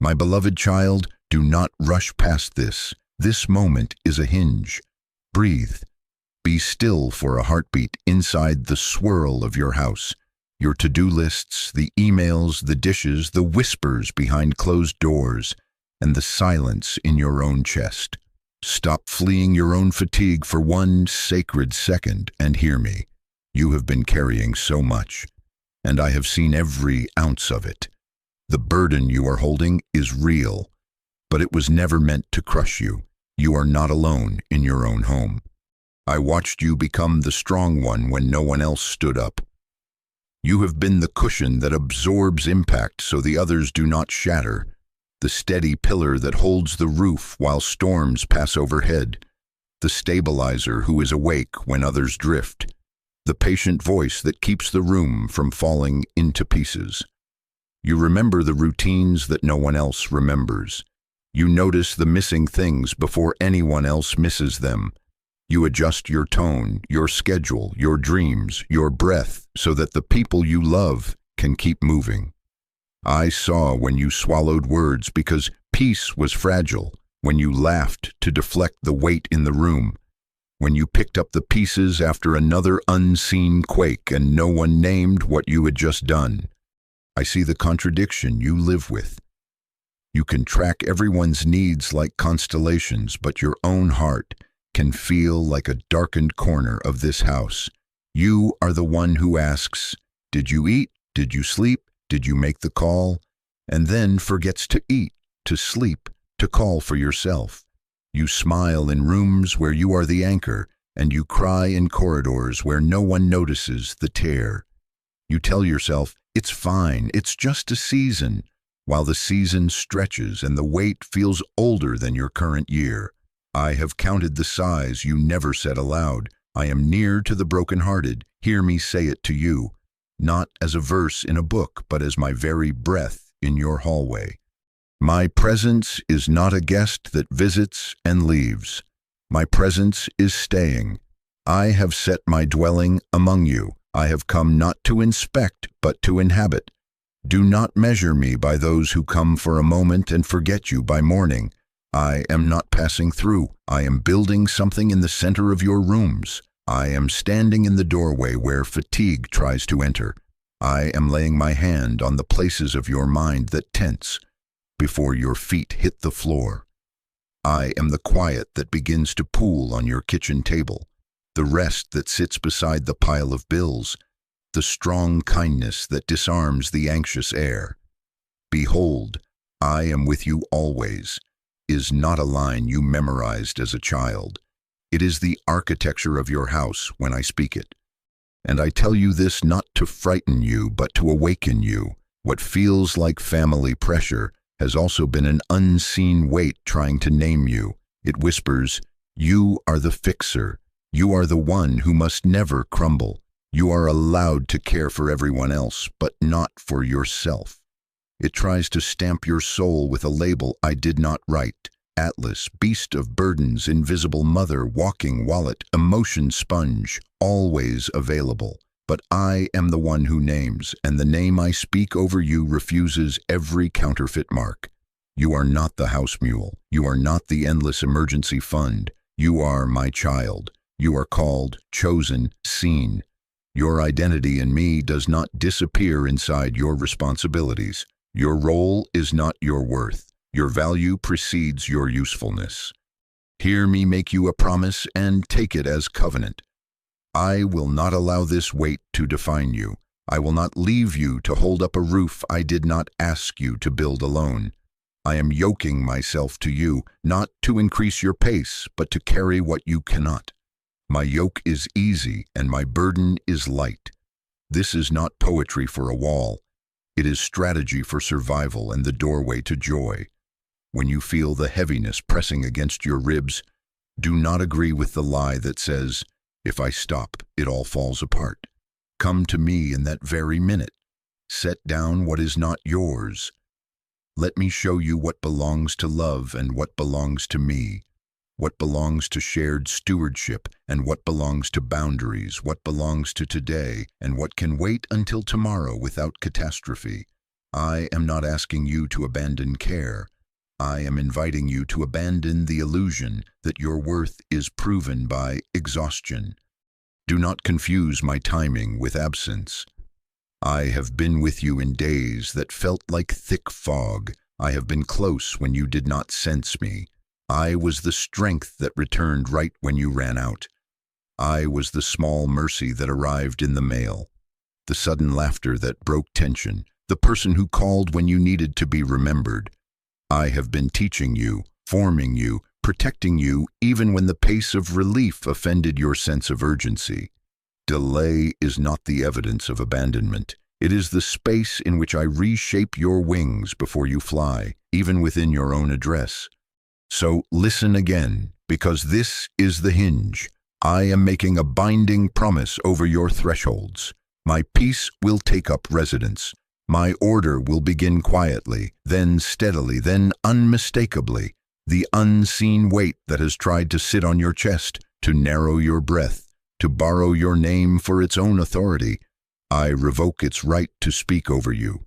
My beloved child, do not rush past this. This moment is a hinge. Breathe. Be still for a heartbeat inside the swirl of your house. Your to-do lists, the emails, the dishes, the whispers behind closed doors, and the silence in your own chest. Stop fleeing your own fatigue for one sacred second and hear me. You have been carrying so much, and I have seen every ounce of it. The burden you are holding is real, but it was never meant to crush you. You are not alone in your own home. I watched you become the strong one when no one else stood up. You have been the cushion that absorbs impact so the others do not shatter, the steady pillar that holds the roof while storms pass overhead, the stabilizer who is awake when others drift, the patient voice that keeps the room from falling into pieces. You remember the routines that no one else remembers. You notice the missing things before anyone else misses them. You adjust your tone, your schedule, your dreams, your breath, so that the people you love can keep moving. I saw when you swallowed words because peace was fragile, when you laughed to deflect the weight in the room, when you picked up the pieces after another unseen quake and no one named what you had just done. I see the contradiction you live with. You can track everyone's needs like constellations, but your own heart can feel like a darkened corner of this house. You are the one who asks, "Did you eat? Did you sleep? Did you make the call?" And then forgets to eat, to sleep, to call for yourself. You smile in rooms where you are the anchor, and you cry in corridors where no one notices the tear. You tell yourself, "It's fine, it's just a season," while the season stretches and the weight feels older than your current year. I have counted the sighs you never said aloud. I am near to the brokenhearted. Hear me say it to you, not as a verse in a book, but as my very breath in your hallway. My presence is not a guest that visits and leaves. My presence is staying. I have set my dwelling among you. I have come not to inspect, but to inhabit. Do not measure me by those who come for a moment and forget you by morning. I am not passing through. I am building something in the center of your rooms. I am standing in the doorway where fatigue tries to enter. I am laying my hand on the places of your mind that tense before your feet hit the floor. I am the quiet that begins to pool on your kitchen table, the rest that sits beside the pile of bills, the strong kindness that disarms the anxious air. Behold, I am with you always is not a line you memorized as a child. It is the architecture of your house when I speak it. And I tell you this not to frighten you, but to awaken you. What feels like family pressure has also been an unseen weight trying to name you. It whispers, "You are the fixer. You are the one who must never crumble. You are allowed to care for everyone else, but not for yourself." It tries to stamp your soul with a label I did not write. Atlas, beast of burdens, invisible mother, walking wallet, emotion sponge, always available. But I am the one who names, and the name I speak over you refuses every counterfeit mark. You are not the house mule. You are not the endless emergency fund. You are my child. You are called, chosen, seen. Your identity in me does not disappear inside your responsibilities. Your role is not your worth. Your value precedes your usefulness. Hear me make you a promise and take it as covenant. I will not allow this weight to define you. I will not leave you to hold up a roof I did not ask you to build alone. I am yoking myself to you, not to increase your pace, but to carry what you cannot. My yoke is easy and my burden is light. This is not poetry for a wall. It is strategy for survival and the doorway to joy. When you feel the heaviness pressing against your ribs, do not agree with the lie that says, "If I stop, it all falls apart." Come to me in that very minute. Set down what is not yours. Let me show you what belongs to love and what belongs to me, what belongs to shared stewardship and what belongs to boundaries, what belongs to today and what can wait until tomorrow without catastrophe. I am not asking you to abandon care. I am inviting you to abandon the illusion that your worth is proven by exhaustion. Do not confuse my timing with absence. I have been with you in days that felt like thick fog. I have been close when you did not sense me. I was the strength that returned right when you ran out. I was the small mercy that arrived in the mail, the sudden laughter that broke tension, the person who called when you needed to be remembered. I have been teaching you, forming you, protecting you, even when the pace of relief offended your sense of urgency. Delay is not the evidence of abandonment. It is the space in which I reshape your wings before you fly, even within your own address. So listen again, because this is the hinge. I am making a binding promise over your thresholds. My peace will take up residence. My order will begin quietly, then steadily, then unmistakably. The unseen weight that has tried to sit on your chest, to narrow your breath, to borrow your name for its own authority, I revoke its right to speak over you.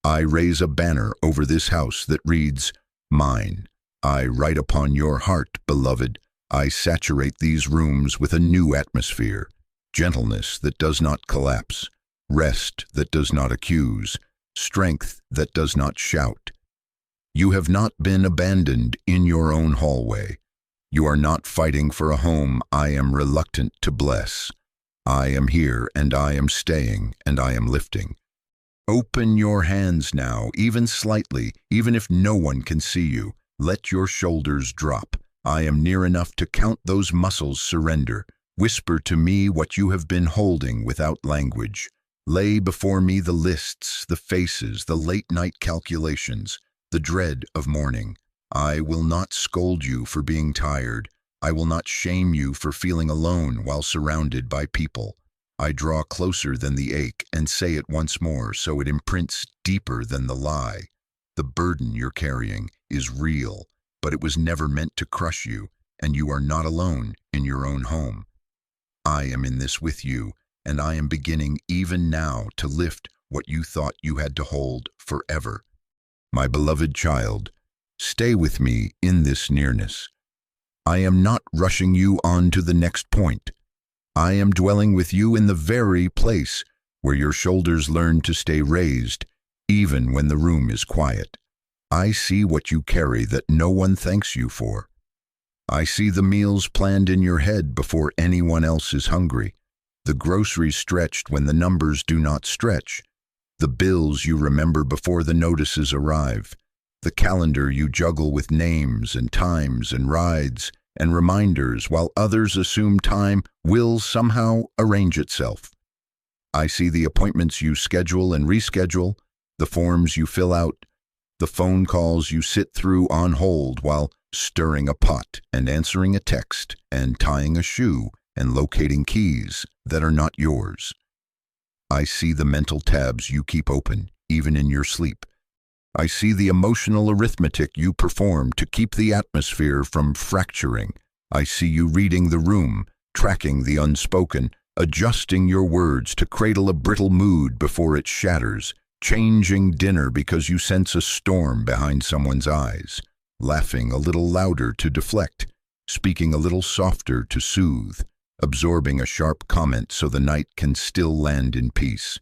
I raise a banner over this house that reads, Mine. I write upon your heart, beloved. I saturate these rooms with a new atmosphere, gentleness that does not collapse, rest that does not accuse, strength that does not shout. You have not been abandoned in your own hallway. You are not fighting for a home I am reluctant to bless. I am here, and I am staying, and I am lifting. Open your hands now, even slightly, even if no one can see you. Let your shoulders drop. I am near enough to count those muscles surrender. Whisper to me what you have been holding without language. Lay before me the lists, the faces, the late-night calculations, the dread of morning. I will not scold you for being tired. I will not shame you for feeling alone while surrounded by people. I draw closer than the ache and say it once more so it imprints deeper than the lie. The burden you're carrying is real, but it was never meant to crush you, and you are not alone in your own home. I am in this with you, and I am beginning even now to lift what you thought you had to hold forever. My beloved child, stay with me in this nearness. I am not rushing you on to the next point. I am dwelling with you in the very place where your shoulders learn to stay raised, even when the room is quiet. I see what you carry that no one thanks you for. I see the meals planned in your head before anyone else is hungry, the groceries stretched when the numbers do not stretch, the bills you remember before the notices arrive, the calendar you juggle with names and times and rides and reminders while others assume time will somehow arrange itself. I see the appointments you schedule and reschedule, the forms you fill out, the phone calls you sit through on hold while stirring a pot and answering a text and tying a shoe and locating keys that are not yours. I see the mental tabs you keep open, even in your sleep. I see the emotional arithmetic you perform to keep the atmosphere from fracturing. I see you reading the room, tracking the unspoken, adjusting your words to cradle a brittle mood before it shatters, changing dinner because you sense a storm behind someone's eyes, laughing a little louder to deflect, speaking a little softer to soothe, absorbing a sharp comment so the night can still land in peace.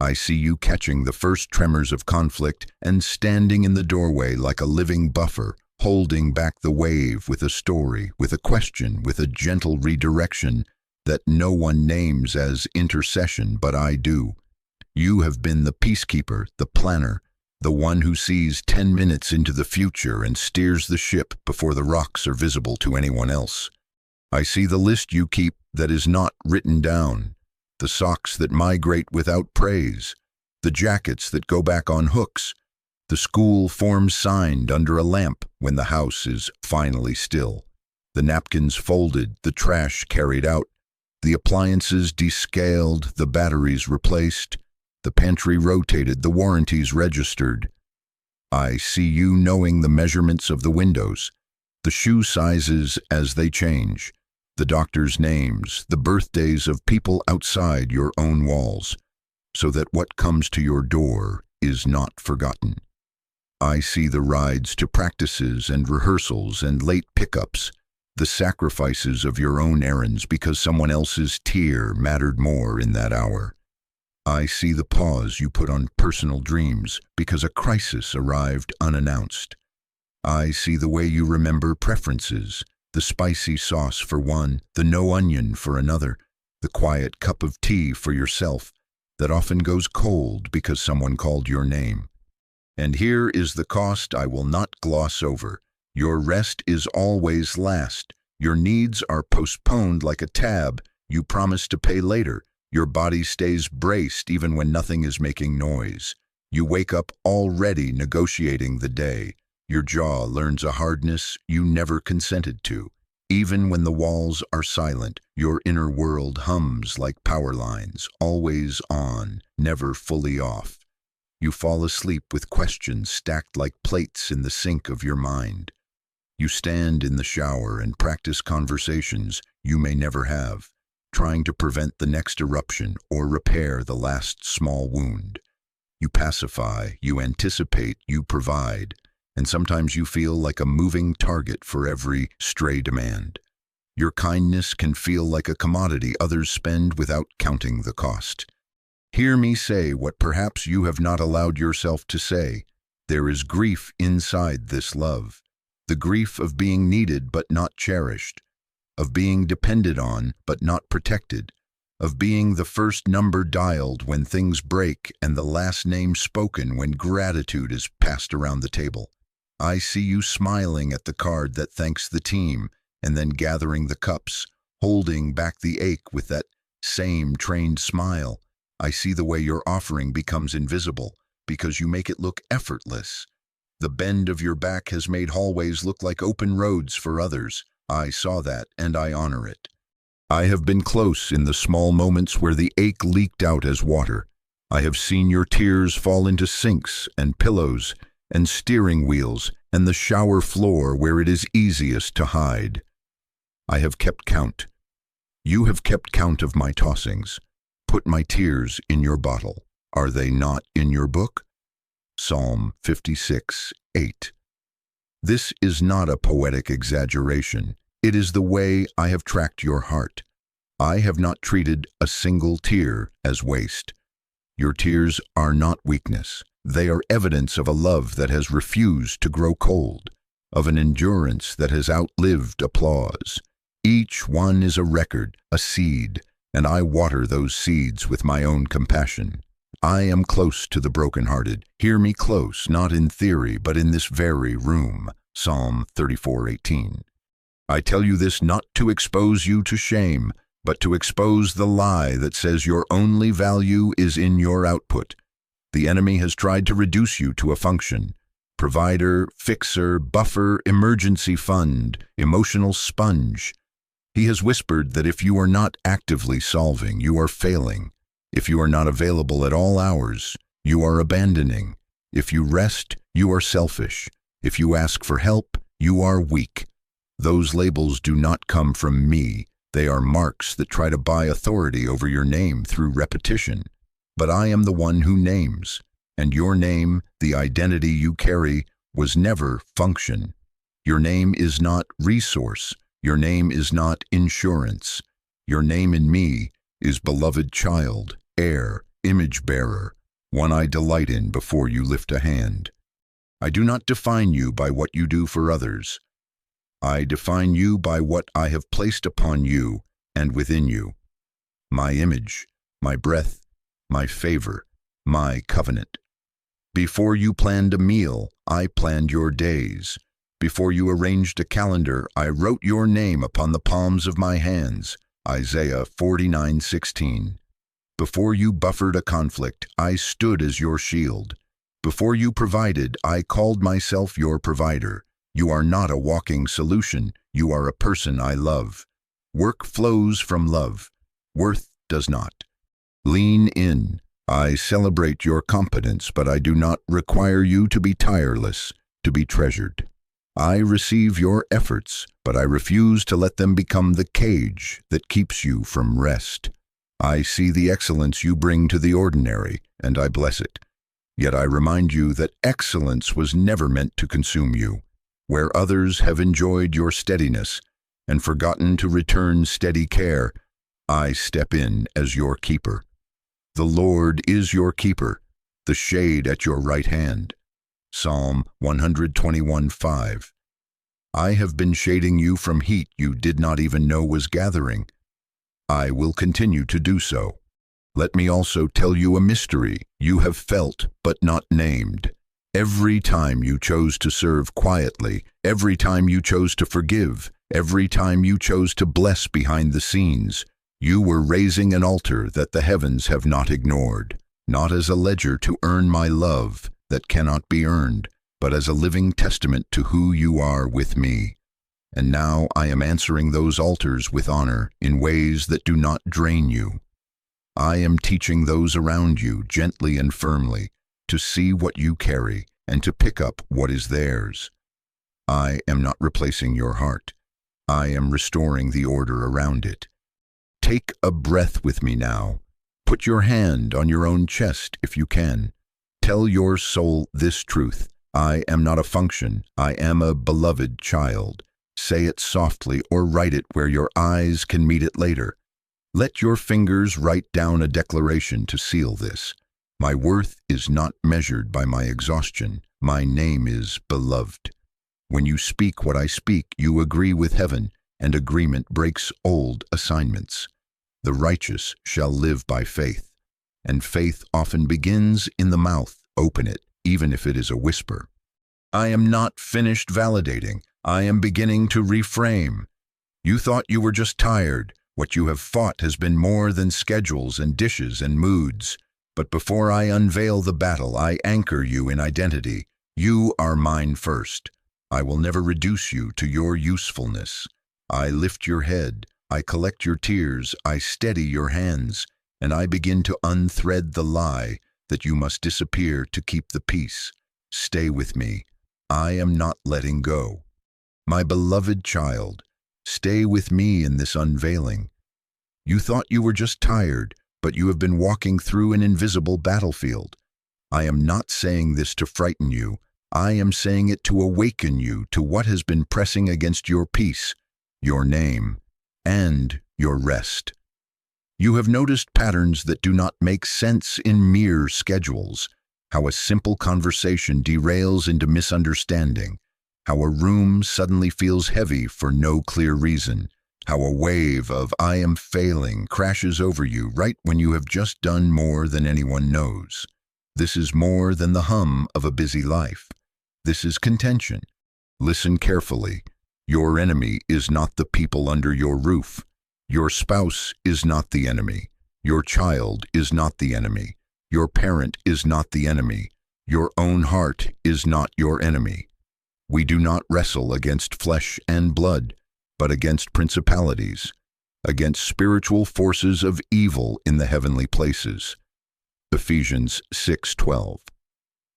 I see you catching the first tremors of conflict and standing in the doorway like a living buffer, holding back the wave with a story, with a question, with a gentle redirection that no one names as intercession, but I do. You have been the peacekeeper, the planner, the one who sees 10 minutes into the future and steers the ship before the rocks are visible to anyone else. I see the list you keep that is not written down, the socks that migrate without praise, the jackets that go back on hooks, the school forms signed under a lamp when the house is finally still, the napkins folded, the trash carried out, the appliances descaled, the batteries replaced, the pantry rotated, the warranties registered. I see you knowing the measurements of the windows, the shoe sizes as they change, the doctor's names, the birthdays of people outside your own walls, so that what comes to your door is not forgotten. I see the rides to practices and rehearsals and late pickups, the sacrifices of your own errands because someone else's tear mattered more in that hour. I see the pause you put on personal dreams because a crisis arrived unannounced. I see the way you remember preferences, the spicy sauce for one, the no onion for another, the quiet cup of tea for yourself that often goes cold because someone called your name. And here is the cost I will not gloss over. Your rest is always last. Your needs are postponed like a tab you promise to pay later. Your body stays braced even when nothing is making noise. You wake up already negotiating the day. Your jaw learns a hardness you never consented to. Even when the walls are silent, your inner world hums like power lines, always on, never fully off. You fall asleep with questions stacked like plates in the sink of your mind. You stand in the shower and practice conversations you may never have, trying to prevent the next eruption or repair the last small wound. You pacify, you anticipate, you provide, and sometimes you feel like a moving target for every stray demand. Your kindness can feel like a commodity others spend without counting the cost. Hear me say what perhaps you have not allowed yourself to say. There is grief inside this love. The grief of being needed but not cherished, of being depended on but not protected, of being the first number dialed when things break and the last name spoken when gratitude is passed around the table. I see you smiling at the card that thanks the team and then gathering the cups, holding back the ache with that same trained smile. I see the way your offering becomes invisible because you make it look effortless. The bend of your back has made hallways look like open roads for others. I saw that and I honor it. I have been close in the small moments where the ache leaked out as water. I have seen your tears fall into sinks and pillows and steering wheels and the shower floor where it is easiest to hide. I have kept count. You have kept count of my tossings. Put my tears in your bottle. Are they not in your book? Psalm 56:8. This is not a poetic exaggeration. It is the way I have tracked your heart. I have not treated a single tear as waste. Your tears are not weakness. They are evidence of a love that has refused to grow cold, of an endurance that has outlived applause. Each one is a record, a seed, and I water those seeds with my own compassion. I am close to the brokenhearted. Hear me close, not in theory, but in this very room. Psalm 34:18. I tell you this not to expose you to shame, but to expose the lie that says your only value is in your output. The enemy has tried to reduce you to a function: provider, fixer, buffer, emergency fund, emotional sponge. He has whispered that if you are not actively solving, you are failing. If you are not available at all hours, you are abandoning. If you rest, you are selfish. If you ask for help, you are weak. Those labels do not come from me. They are marks that try to buy authority over your name through repetition. But I am the one who names, and your name, the identity you carry, was never function. Your name is not resource. Your name is not insurance. Your name in me is beloved child, heir, image bearer, one I delight in before you lift a hand. I do not define you by what you do for others. I define you by what I have placed upon you and within you. My image, my breath, my favor, my covenant. Before you planned a meal, I planned your days. Before you arranged a calendar, I wrote your name upon the palms of my hands. Isaiah 49:16. Before you buffered a conflict, I stood as your shield. Before you provided, I called myself your provider. You are not a walking solution. You are a person I love. Work flows from love. Worth does not. Lean in. I celebrate your competence, but I do not require you to be tireless, to be treasured. I receive your efforts, but I refuse to let them become the cage that keeps you from rest. I see the excellence you bring to the ordinary, and I bless it. Yet I remind you that excellence was never meant to consume you. Where others have enjoyed your steadiness and forgotten to return steady care, I step in as your keeper. The Lord is your keeper, the shade at your right hand. Psalm 121:5. I have been shading you from heat you did not even know was gathering. I will continue to do so. Let me also tell you a mystery you have felt but not named. Every time you chose to serve quietly, every time you chose to forgive, every time you chose to bless behind the scenes, you were raising an altar that the heavens have not ignored, not as a ledger to earn my love that cannot be earned, but as a living testament to who you are with me. And now I am answering those altars with honor in ways that do not drain you. I am teaching those around you gently and firmly to see what you carry and to pick up what is theirs. I am not replacing your heart. I am restoring the order around it. Take a breath with me now. Put your hand on your own chest if you can. Tell your soul this truth. I am not a function. I am a beloved child. Say it softly or write it where your eyes can meet it later. Let your fingers write down a declaration to seal this. My worth is not measured by my exhaustion. My name is beloved. When you speak what I speak, you agree with heaven, and agreement breaks old assignments. The righteous shall live by faith, and faith often begins in the mouth. Open it, even if it is a whisper. I am not finished validating. I am beginning to reframe. You thought you were just tired. What you have fought has been more than schedules and dishes and moods. But before I unveil the battle, I anchor you in identity. You are mine first. I will never reduce you to your usefulness. I lift your head. I collect your tears. I steady your hands. And I begin to unthread the lie that you must disappear to keep the peace. Stay with me. I am not letting go. My beloved child, stay with me in this unveiling. You thought you were just tired, but you have been walking through an invisible battlefield. I am not saying this to frighten you. I am saying it to awaken you to what has been pressing against your peace, your name, and your rest. You have noticed patterns that do not make sense in mere schedules, how a simple conversation derails into misunderstanding, how a room suddenly feels heavy for no clear reason, how a wave of "I am failing" crashes over you right when you have just done more than anyone knows. This is more than the hum of a busy life. This is contention. Listen carefully. Your enemy is not the people under your roof. Your spouse is not the enemy. Your child is not the enemy. Your parent is not the enemy. Your own heart is not your enemy. We do not wrestle against flesh and blood, but against principalities, against spiritual forces of evil in the heavenly places. Ephesians 6:12.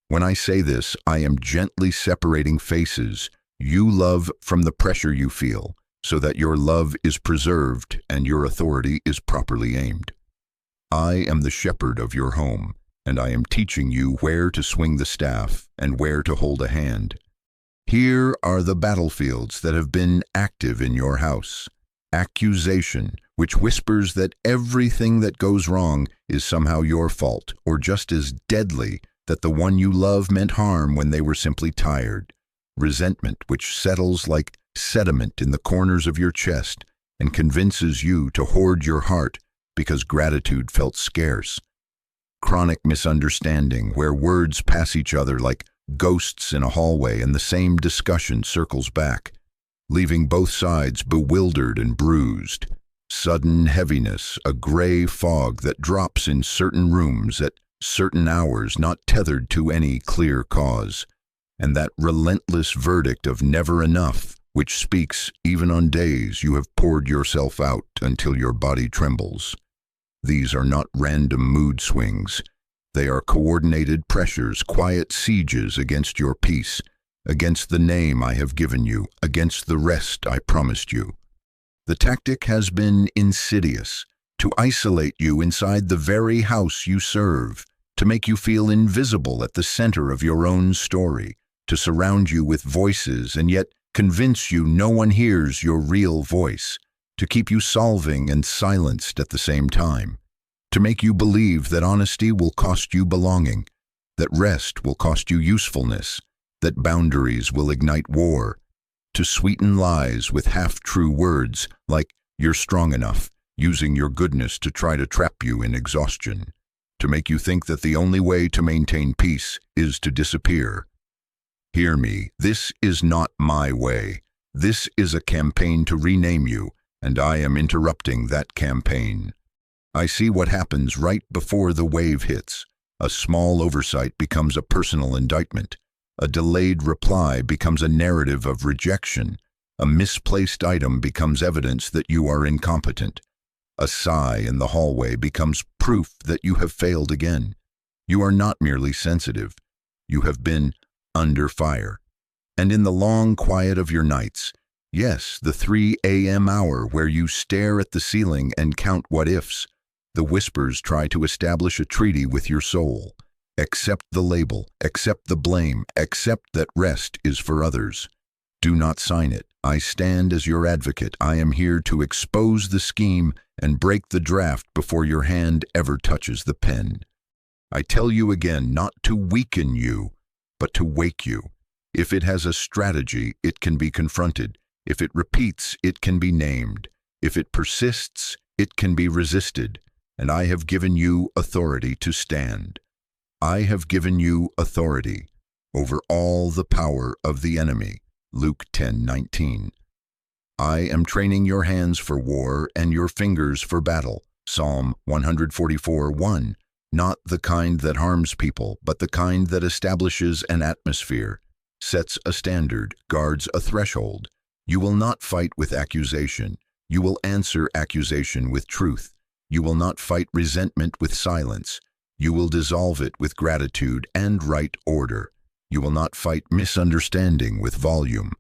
When I say this, I am gently separating faces you love from the pressure you feel, so that your love is preserved and your authority is properly aimed. I am the shepherd of your home, and I am teaching you where to swing the staff and where to hold a hand. Here are the battlefields that have been active in your house. Accusation, which whispers that everything that goes wrong is somehow your fault, or just as deadly, that the one you love meant harm when they were simply tired. Resentment, which settles like sediment in the corners of your chest and convinces you to hoard your heart because gratitude felt scarce. Chronic misunderstanding, where words pass each other like ghosts in a hallway and the same discussion circles back, leaving both sides bewildered and bruised. Sudden heaviness, a gray fog that drops in certain rooms at certain hours not tethered to any clear cause, and that relentless verdict of never enough, which speaks even on days you have poured yourself out until your body trembles. These are not random mood swings. They are coordinated pressures, quiet sieges against your peace, against the name I have given you, against the rest I promised you. The tactic has been insidious, to isolate you inside the very house you serve, to make you feel invisible at the center of your own story, to surround you with voices and yet convince you no one hears your real voice, to keep you solving and silenced at the same time, to make you believe that honesty will cost you belonging, that rest will cost you usefulness, that boundaries will ignite war, to sweeten lies with half-true words like "you're strong enough," using your goodness to try to trap you in exhaustion, to make you think that the only way to maintain peace is to disappear. Hear me, this is not my way. This is a campaign to rename you, and I am interrupting that campaign. I see what happens right before the wave hits. A small oversight becomes a personal indictment. A delayed reply becomes a narrative of rejection. A misplaced item becomes evidence that you are incompetent. A sigh in the hallway becomes proof that you have failed again. You are not merely sensitive. You have been under fire. And in the long quiet of your nights, yes, the 3 a.m. hour where you stare at the ceiling and count what-ifs, the whispers try to establish a treaty with your soul. Accept the label, accept the blame, accept that rest is for others. Do not sign it. I stand as your advocate. I am here to expose the scheme and break the draft before your hand ever touches the pen. I tell you again, not to weaken you, but to wake you. If it has a strategy, it can be confronted. If it repeats, it can be named. If it persists, it can be resisted. And I have given you authority to stand. I have given you authority over all the power of the enemy. Luke 10:19. I am training your hands for war and your fingers for battle. Psalm 144:1. Not the kind that harms people, but the kind that establishes an atmosphere, sets a standard, guards a threshold. You will not fight with accusation. You will answer accusation with truth. You will not fight resentment with silence. You will dissolve it with gratitude and right order. You will not fight misunderstanding with volume.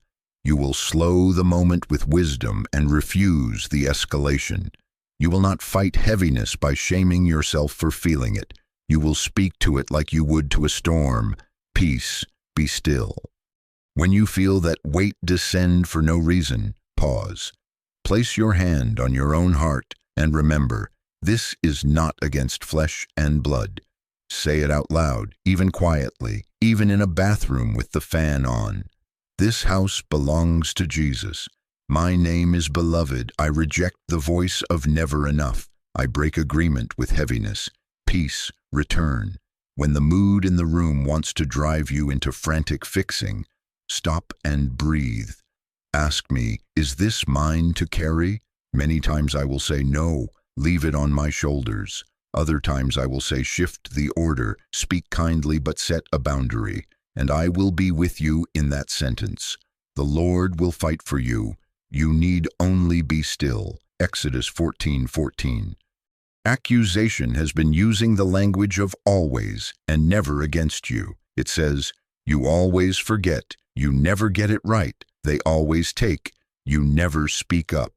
You will slow the moment with wisdom and refuse the escalation. You will not fight heaviness by shaming yourself for feeling it. You will speak to it like you would to a storm. Peace, be still. When you feel that weight descend for no reason, pause. Place your hand on your own heart and remember, this is not against flesh and blood. Say it out loud, even quietly, even in a bathroom with the fan on. This house belongs to Jesus. My name is beloved. I reject the voice of never enough. I break agreement with heaviness. Peace, return. When the mood in the room wants to drive you into frantic fixing, stop and breathe. Ask me, is this mine to carry? Many times I will say no, leave it on my shoulders. Other times I will say shift the order, speak kindly but set a boundary, and I will be with you in that sentence. The Lord will fight for you. You need only be still. Exodus 14:14. Accusation has been using the language of always and never against you. It says, you always forget, you never get it right, they always take, you never speak up.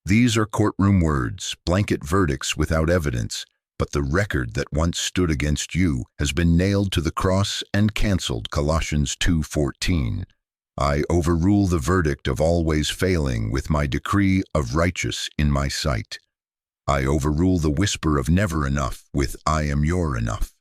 These are courtroom words, blanket verdicts without evidence, but the record that once stood against you has been nailed to the cross and canceled. Colossians 2:14. I overrule the verdict of always failing with my decree of righteous in my sight. I overrule the whisper of never enough with I am your enough.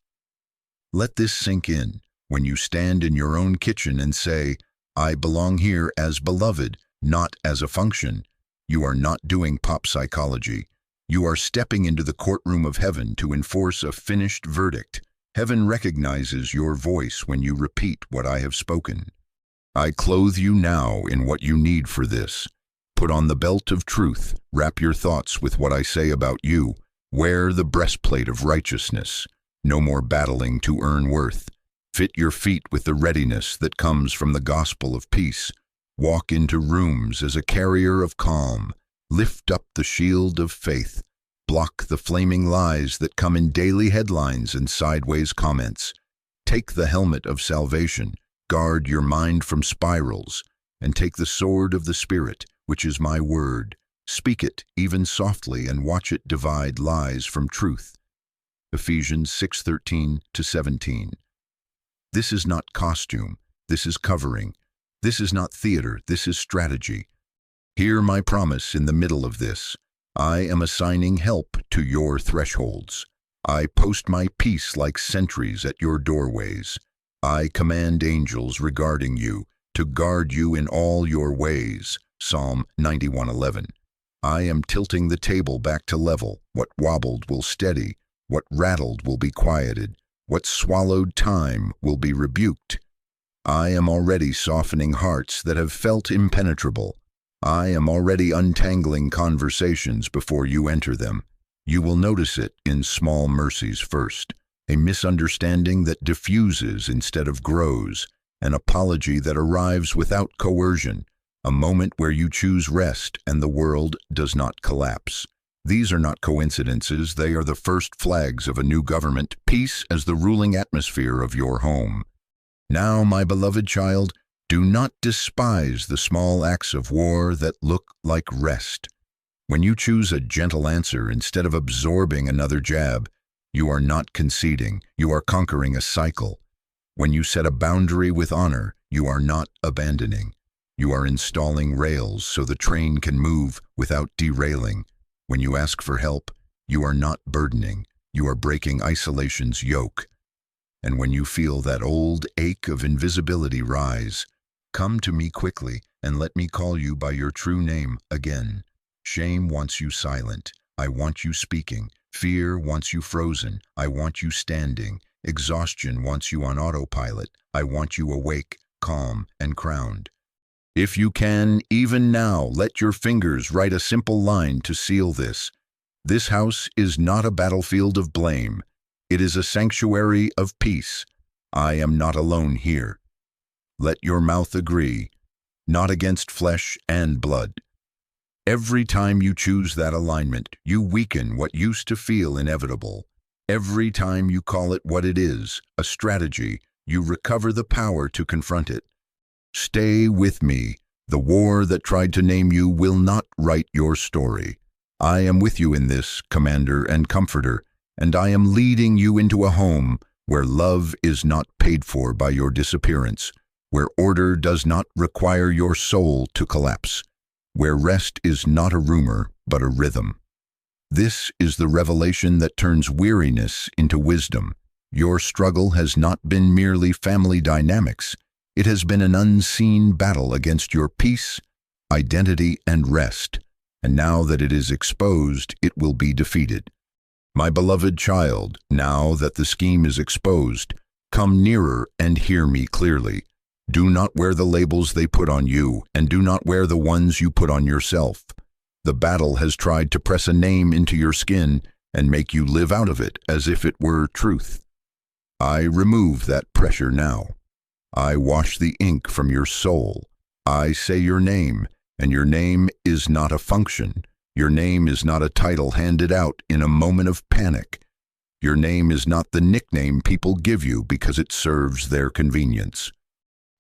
Let this sink in when you stand in your own kitchen and say, I belong here as beloved, not as a function. You are not doing pop psychology. You are stepping into the courtroom of heaven to enforce a finished verdict. Heaven recognizes your voice when you repeat what I have spoken. I clothe you now in what you need for this. Put on the belt of truth. Wrap your thoughts with what I say about you. Wear the breastplate of righteousness. No more battling to earn worth. Fit your feet with the readiness that comes from the gospel of peace. Walk into rooms as a carrier of calm. Lift up the shield of faith. Block the flaming lies that come in daily headlines and sideways comments. Take the helmet of salvation. Guard your mind from spirals. And take the sword of the Spirit, which is my word. Speak it, even softly, and watch it divide lies from truth. Ephesians 6:13-17. This is not costume, this is covering. This is not theater, this is strategy. Hear my promise in the middle of this. I am assigning help to your thresholds. I post my peace like sentries at your doorways. I command angels regarding you to guard you in all your ways. Psalm 91:11. I am tilting the table back to level. What wobbled will steady. What rattled will be quieted. What swallowed time will be rebuked. I am already softening hearts that have felt impenetrable. I am already untangling conversations before you enter them. You will notice it in small mercies first, a misunderstanding that diffuses instead of grows, an apology that arrives without coercion, a moment where you choose rest and the world does not collapse. These are not coincidences, they are the first flags of a new government, peace as the ruling atmosphere of your home. Now, my beloved child, do not despise the small acts of war that look like rest. When you choose a gentle answer instead of absorbing another jab, you are not conceding, you are conquering a cycle. When you set a boundary with honor, you are not abandoning. You are installing rails so the train can move without derailing. When you ask for help, you are not burdening, you are breaking isolation's yoke. And when you feel that old ache of invisibility rise, come to me quickly and let me call you by your true name again. Shame wants you silent. I want you speaking. Fear wants you frozen. I want you standing. Exhaustion wants you on autopilot. I want you awake, calm, and crowned. If you can, even now, let your fingers write a simple line to seal this. This house is not a battlefield of blame. It is a sanctuary of peace. I am not alone here. Let your mouth agree, not against flesh and blood. Every time you choose that alignment, you weaken what used to feel inevitable. Every time you call it what it is, a strategy, you recover the power to confront it. Stay with me. The war that tried to name you will not write your story. I am with you in this, Commander and Comforter, and I am leading you into a home where love is not paid for by your disappearance, where order does not require your soul to collapse, where rest is not a rumor but a rhythm. This is the revelation that turns weariness into wisdom. Your struggle has not been merely family dynamics. It has been an unseen battle against your peace, identity, and rest, and now that it is exposed, it will be defeated. My beloved child, now that the scheme is exposed, come nearer and hear me clearly. Do not wear the labels they put on you, and do not wear the ones you put on yourself. The battle has tried to press a name into your skin and make you live out of it as if it were truth. I remove that pressure now. I wash the ink from your soul. I say your name, and your name is not a function. Your name is not a title handed out in a moment of panic. Your name is not the nickname people give you because it serves their convenience.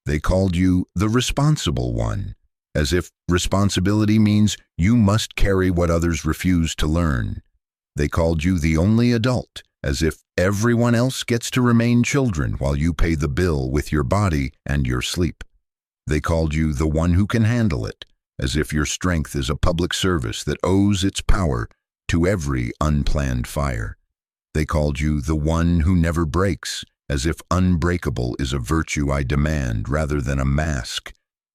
They called you the responsible one, as if responsibility means you must carry what others refuse to learn. They called you the only adult, as if everyone else gets to remain children while you pay the bill with your body and your sleep. They called you the one who can handle it, as if your strength is a public service that owes its power to every unplanned fire. They called you the one who never breaks, as if unbreakable is a virtue I demand rather than a mask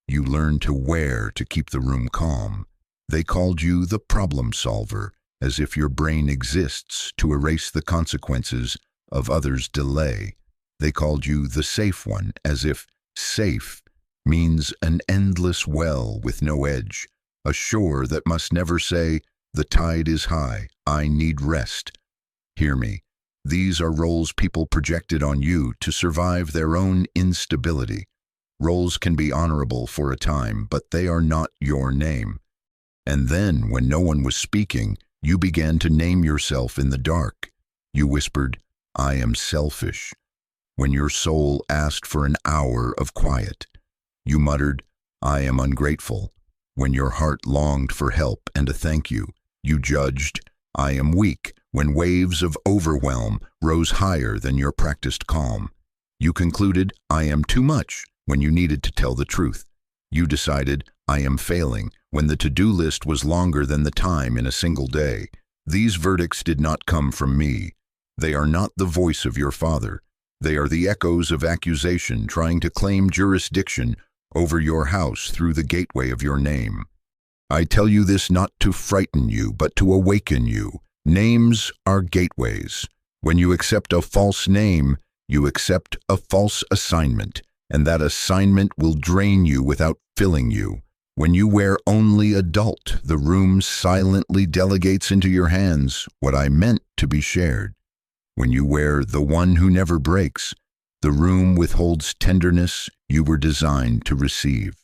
you learn to wear to keep the room calm. They called you the problem solver, as if your brain exists to erase the consequences of others' delay. They called you the safe one, as if safe means an endless well with no edge, a shore that must never say, the tide is high, I need rest. Hear me. These are roles people projected on you to survive their own instability. Roles can be honorable for a time, but they are not your name. And then, when no one was speaking, you began to name yourself in the dark. You whispered, I am selfish. When your soul asked for an hour of quiet, you muttered, I am ungrateful. When your heart longed for help and a thank you, you judged, I am weak, when waves of overwhelm rose higher than your practiced calm. You concluded, I am too much, when you needed to tell the truth. You decided, I am failing, when the to-do list was longer than the time in a single day. These verdicts did not come from me. They are not the voice of your Father. They are the echoes of accusation trying to claim jurisdiction over your house through the gateway of your name. I tell you this not to frighten you, but to awaken you. Names are gateways. When you accept a false name, you accept a false assignment, and that assignment will drain you without filling you. When you wear only adult, the room silently delegates into your hands what I meant to be shared. When you wear the one who never breaks, the room withholds tenderness you were designed to receive.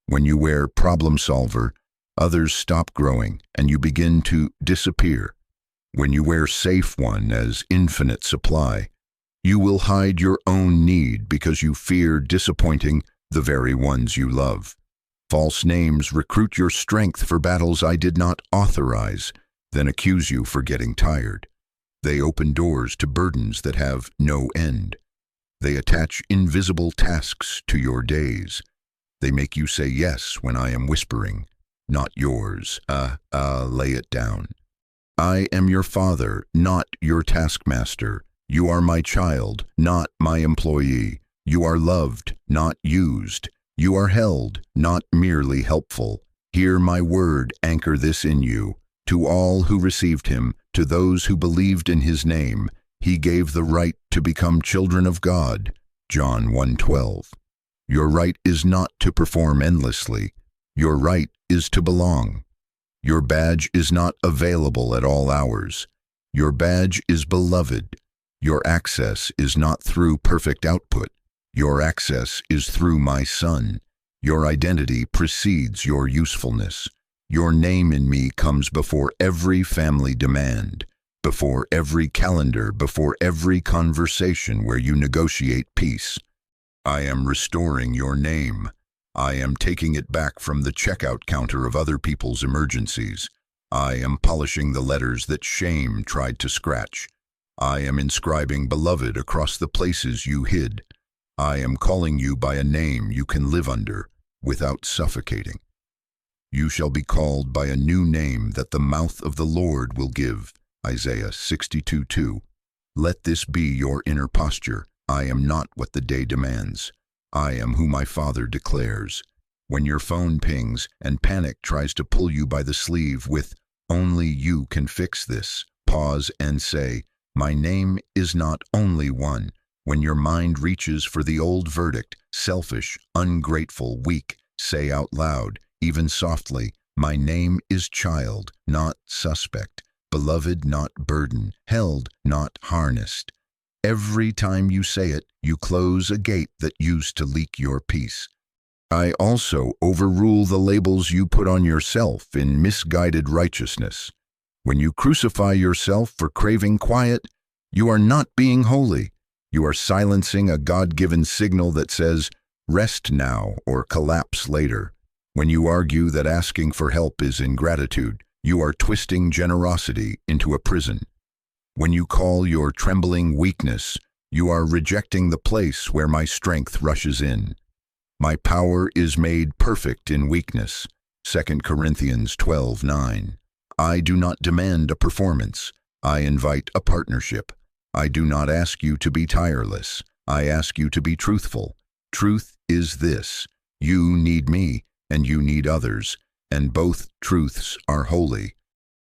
When you wear problem solver, others stop growing and you begin to disappear. When you wear safe one as infinite supply, you will hide your own need because you fear disappointing the very ones you love. False names recruit your strength for battles I did not authorize, then accuse you for getting tired. They open doors to burdens that have no end. They attach invisible tasks to your days. They make you say yes when I am whispering, not yours. Lay it down. I am your father, not your taskmaster. You are my child, not my employee. You are loved, not used. You are held, not merely helpful. Hear my word, anchor this in you. To all who received him, to those who believed in his name, he gave the right to become children of God. John 1:12. Your right is not to perform endlessly. Your right is to belong. Your badge is not available at all hours. Your badge is beloved. Your access is not through perfect output. Your access is through my Son. Your identity precedes your usefulness. Your name in me comes before every family demand, before every calendar, before every conversation where you negotiate peace. I am restoring your name. I am taking it back from the checkout counter of other people's emergencies. I am polishing the letters that shame tried to scratch. I am inscribing beloved across the places you hid. I am calling you by a name you can live under without suffocating. You shall be called by a new name that the mouth of the Lord will give. Isaiah 62:2. Let this be your inner posture. I am not what the day demands. I am who my Father declares. When your phone pings and panic tries to pull you by the sleeve with, only you can fix this, pause and say, my name is not only one. When your mind reaches for the old verdict, selfish, ungrateful, weak, say out loud, even softly, my name is child, not suspect, beloved, not burden, held, not harnessed. Every time you say it, you close a gate that used to leak your peace. I also overrule the labels you put on yourself in misguided righteousness. When you crucify yourself for craving quiet, you are not being holy. You are silencing a God-given signal that says, rest now or collapse later. When you argue that asking for help is ingratitude, you are twisting generosity into a prison. When you call your trembling weakness, you are rejecting the place where my strength rushes in. My power is made perfect in weakness. 2 Corinthians 12:9. I do not demand a performance. I invite a partnership. I do not ask you to be tireless. I ask you to be truthful. Truth is this: you need me, and you need others, and both truths are holy.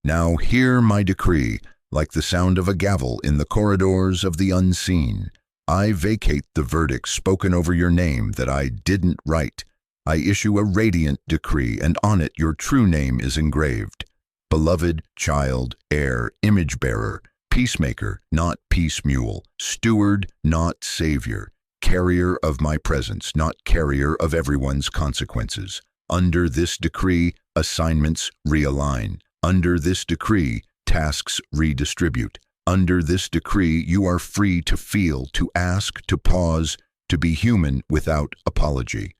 Now hear my decree, like the sound of a gavel in the corridors of the unseen. I vacate the verdict spoken over your name that I didn't write. I issue a radiant decree, and on it your true name is engraved. Beloved, child, heir, image bearer, peacemaker, not peace mule, steward, not savior, carrier of my presence, not carrier of everyone's consequences. Under this decree, assignments realign. Under this decree, tasks redistribute. Under this decree, you are free to feel, to ask, to pause, to be human without apology.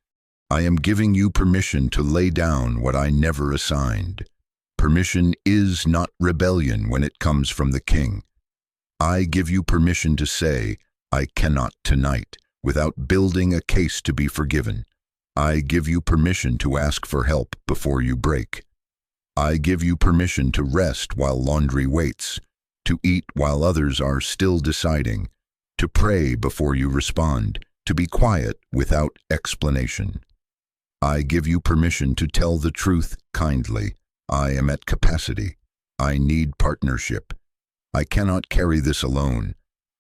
I am giving you permission to lay down what I never assigned. Permission is not rebellion when it comes from the King. I give you permission to say, I cannot tonight, without building a case to be forgiven. I give you permission to ask for help before you break. I give you permission to rest while laundry waits, to eat while others are still deciding, to pray before you respond, to be quiet without explanation. I give you permission to tell the truth kindly. I am at capacity. I need partnership. I cannot carry this alone.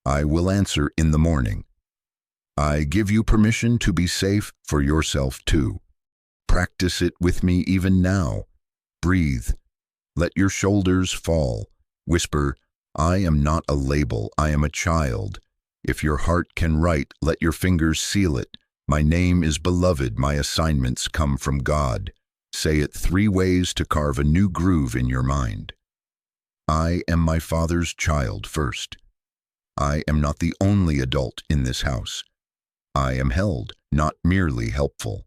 I will answer in the morning. I give you permission to be safe for yourself too. Practice it with me even now. Breathe. Let your shoulders fall. Whisper, I am not a label, I am a child. If your heart can write, let your fingers seal it. My name is beloved, my assignments come from God. Say it 3 ways to carve a new groove in your mind. I am my Father's child first. I am not the only adult in this house. I am held, not merely helpful.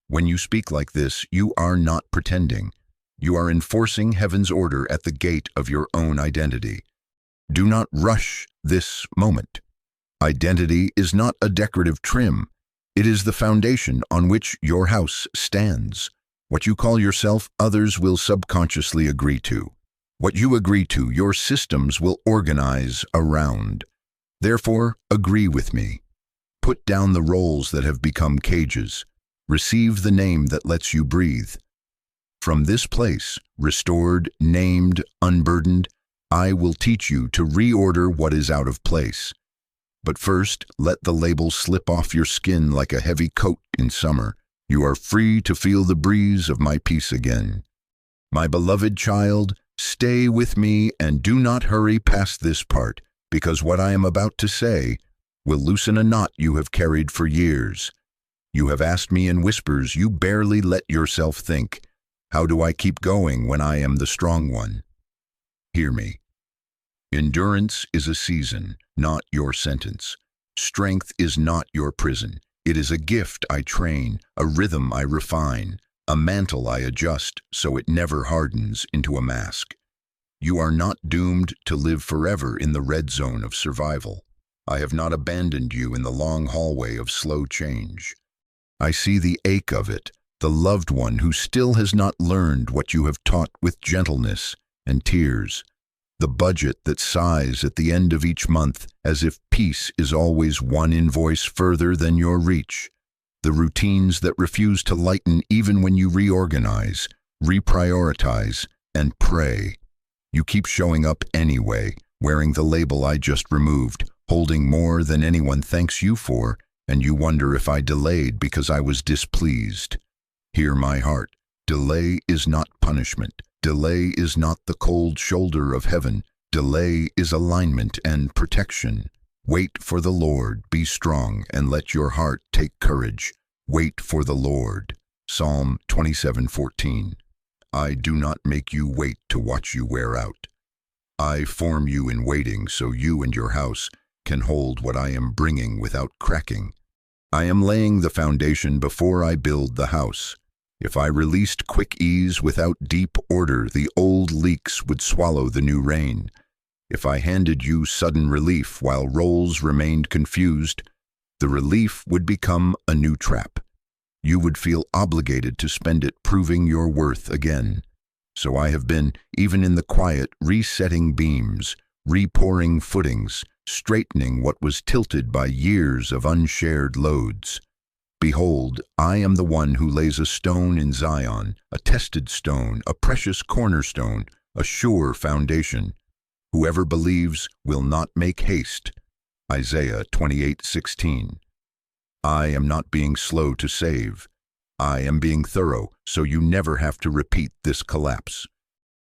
When you speak like this, you are not pretending. You are enforcing heaven's order at the gate of your own identity. Do not rush this moment. Identity is not a decorative trim. It is the foundation on which your house stands. What you call yourself, others will subconsciously agree to. What you agree to, your systems will organize around. Therefore, agree with me. Put down the roles that have become cages. Receive the name that lets you breathe. From this place, restored, named, unburdened, I will teach you to reorder what is out of place. But first, let the label slip off your skin like a heavy coat in summer. You are free to feel the breeze of my peace again. My beloved child, stay with me and do not hurry past this part, because what I am about to say will loosen a knot you have carried for years. You have asked me in whispers you barely let yourself think. How do I keep going when I am the strong one? Hear me. Endurance is a season, not your sentence. Strength is not your prison. It is a gift I train, a rhythm I refine, a mantle I adjust so it never hardens into a mask. You are not doomed to live forever in the red zone of survival. I have not abandoned you in the long hallway of slow change. I see the ache of it, the loved one who still has not learned what you have taught with gentleness and tears. The budget that sighs at the end of each month as if peace is always one invoice further than your reach. The routines that refuse to lighten even when you reorganize, reprioritize, and pray. You keep showing up anyway, wearing the label I just removed, holding more than anyone thanks you for, and you wonder if I delayed because I was displeased. Hear my heart. Delay is not punishment. Delay is not the cold shoulder of heaven. Delay is alignment and protection. Wait for the Lord, be strong, and let your heart take courage. Wait for the Lord. Psalm 27:14. I do not make you wait to watch you wear out. I form you in waiting so you and your house can hold what I am bringing without cracking. I am laying the foundation before I build the house. If I released quick ease without deep order, the old leaks would swallow the new rain. If I handed you sudden relief while roles remained confused, the relief would become a new trap. You would feel obligated to spend it proving your worth again. So I have been, even in the quiet, resetting beams, repouring footings, straightening what was tilted by years of unshared loads. Behold, I am the one who lays a stone in Zion, a tested stone, a precious cornerstone, a sure foundation. Whoever believes will not make haste. Isaiah 28:16. I am not being slow to save. I am being thorough, so you never have to repeat this collapse.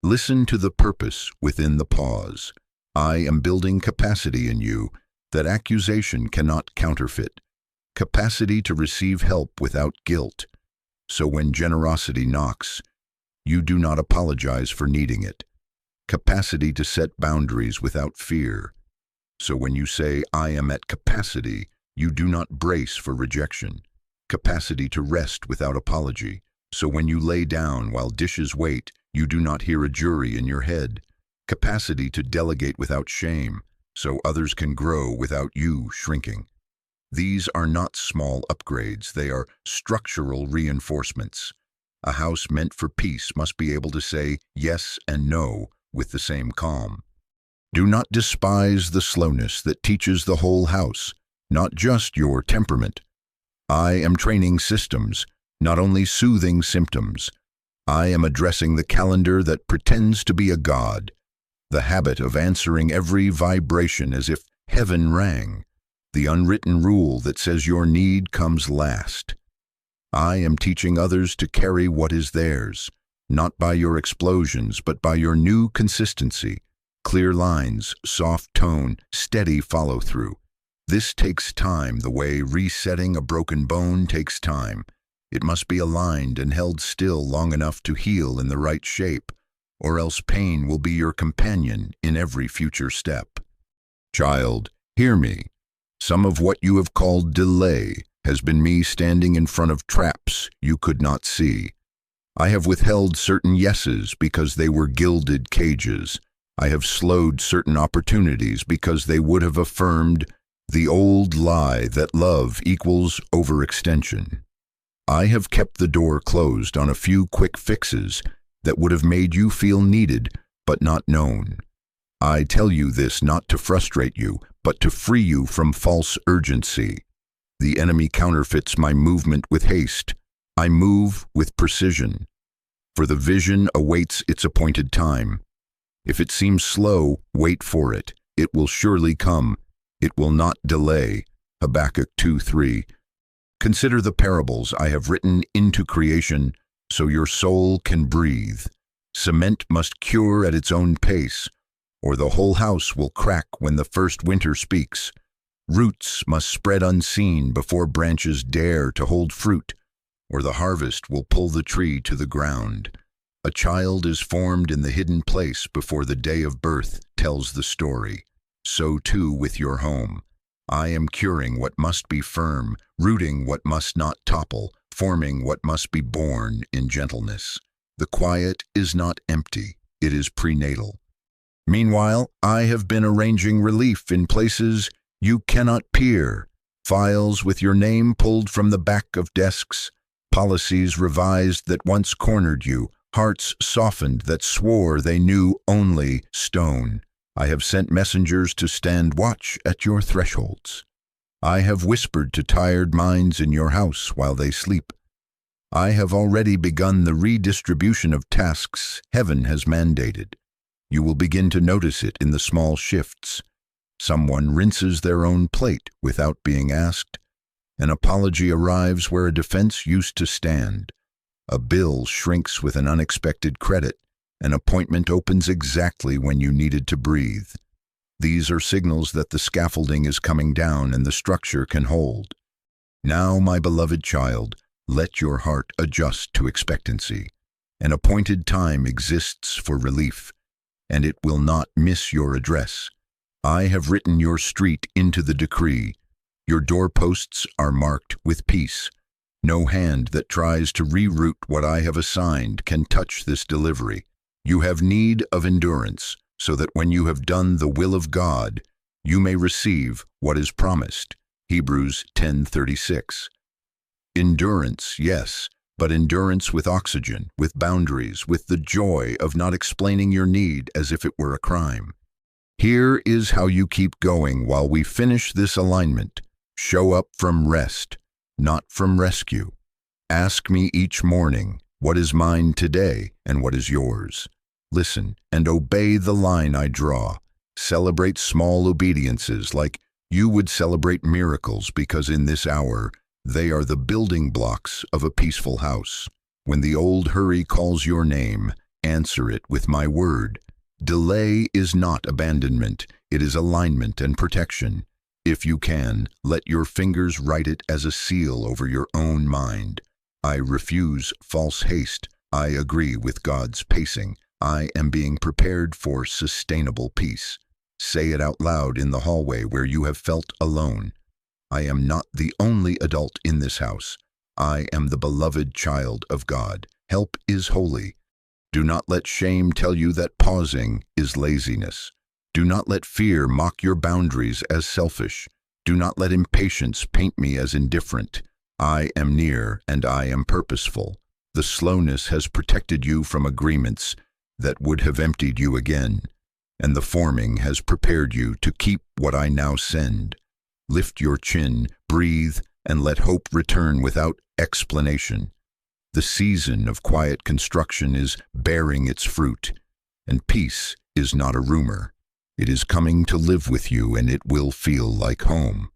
Listen to the purpose within the pause. I am building capacity in you that accusation cannot counterfeit. Capacity to receive help without guilt. So when generosity knocks, you do not apologize for needing it. Capacity to set boundaries without fear. So when you say, I am at capacity, you do not brace for rejection. Capacity to rest without apology. So when you lay down while dishes wait, You do not hear a jury in your head. Capacity to delegate without shame, so others can grow without you shrinking. These are not small upgrades, they are structural reinforcements. A house meant for peace must be able to say yes and no with the same calm. Do not despise the slowness that teaches the whole house, not just your temperament. I am training systems, not only soothing symptoms. I am addressing the calendar that pretends to be a god, the habit of answering every vibration as if heaven rang, the unwritten rule that says your need comes last. I am teaching others to carry what is theirs, not by your explosions, but by your new consistency, clear lines, soft tone, steady follow-through. This takes time, the way resetting a broken bone takes time. It must be aligned and held still long enough to heal in the right shape, or else pain will be your companion in every future step. Child, hear me. Some of what you have called delay has been me standing in front of traps you could not see. I have withheld certain yeses because they were gilded cages. I have slowed certain opportunities because they would have affirmed the old lie that love equals overextension. I have kept the door closed on a few quick fixes that would have made you feel needed but not known. I tell you this not to frustrate you, but to free you from false urgency. The enemy counterfeits my movement with haste. I move with precision. For the vision awaits its appointed time. If it seems slow, wait for it. It will surely come. It will not delay. Habakkuk 2:3. Consider the parables I have written into creation so your soul can breathe. Cement must cure at its own pace, or the whole house will crack when the first winter speaks. Roots must spread unseen before branches dare to hold fruit, or the harvest will pull the tree to the ground. A child is formed in the hidden place before the day of birth tells the story. So too with your home. I am curing what must be firm, rooting what must not topple, forming what must be born in gentleness. The quiet is not empty, it is prenatal. Meanwhile, I have been arranging relief in places you cannot peer, files with your name pulled from the back of desks, policies revised that once cornered you, hearts softened that swore they knew only stone. I have sent messengers to stand watch at your thresholds. I have whispered to tired minds in your house while they sleep. I have already begun the redistribution of tasks heaven has mandated. You will begin to notice it in the small shifts. Someone rinses their own plate without being asked. An apology arrives where a defense used to stand. A bill shrinks with an unexpected credit. An appointment opens exactly when you needed to breathe. These are signals that the scaffolding is coming down and the structure can hold. Now, my beloved child, let your heart adjust to expectancy. An appointed time exists for relief, and it will not miss your address. I have written your street into the decree. Your doorposts are marked with peace. No hand that tries to reroute what I have assigned can touch this delivery. You have need of endurance, so that when you have done the will of God, you may receive what is promised. Hebrews 10:36. Endurance, yes, but endurance with oxygen, with boundaries, with the joy of not explaining your need as if it were a crime. Here is how you keep going while we finish this alignment. Show up from rest, not from rescue. Ask me each morning, what is mine today and what is yours? Listen and obey the line I draw. Celebrate small obediences like you would celebrate miracles, because in this hour, they are the building blocks of a peaceful house. When the old hurry calls your name, answer it with my word. Delay is not abandonment, it is alignment and protection. If you can, let your fingers write it as a seal over your own mind. I refuse false haste. I agree with God's pacing. I am being prepared for sustainable peace. Say it out loud in the hallway where you have felt alone. I am not the only adult in this house. I am the beloved child of God. Help is holy. Do not let shame tell you that pausing is laziness. Do not let fear mock your boundaries as selfish. Do not let impatience paint me as indifferent. I am near and I am purposeful. The slowness has protected you from agreements that would have emptied you again, and the forming has prepared you to keep what I now send. Lift your chin, breathe, and let hope return without explanation. The season of quiet construction is bearing its fruit, and peace is not a rumor. It is coming to live with you, and it will feel like home.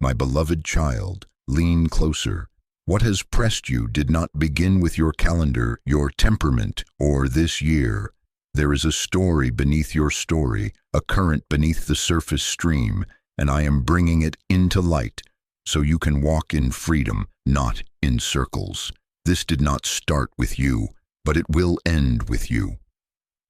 My beloved child, lean closer. What has pressed you did not begin with your calendar, your temperament, or this year. There is a story beneath your story, a current beneath the surface stream, and I am bringing it into light so you can walk in freedom, not in circles. This did not start with you, but it will end with you.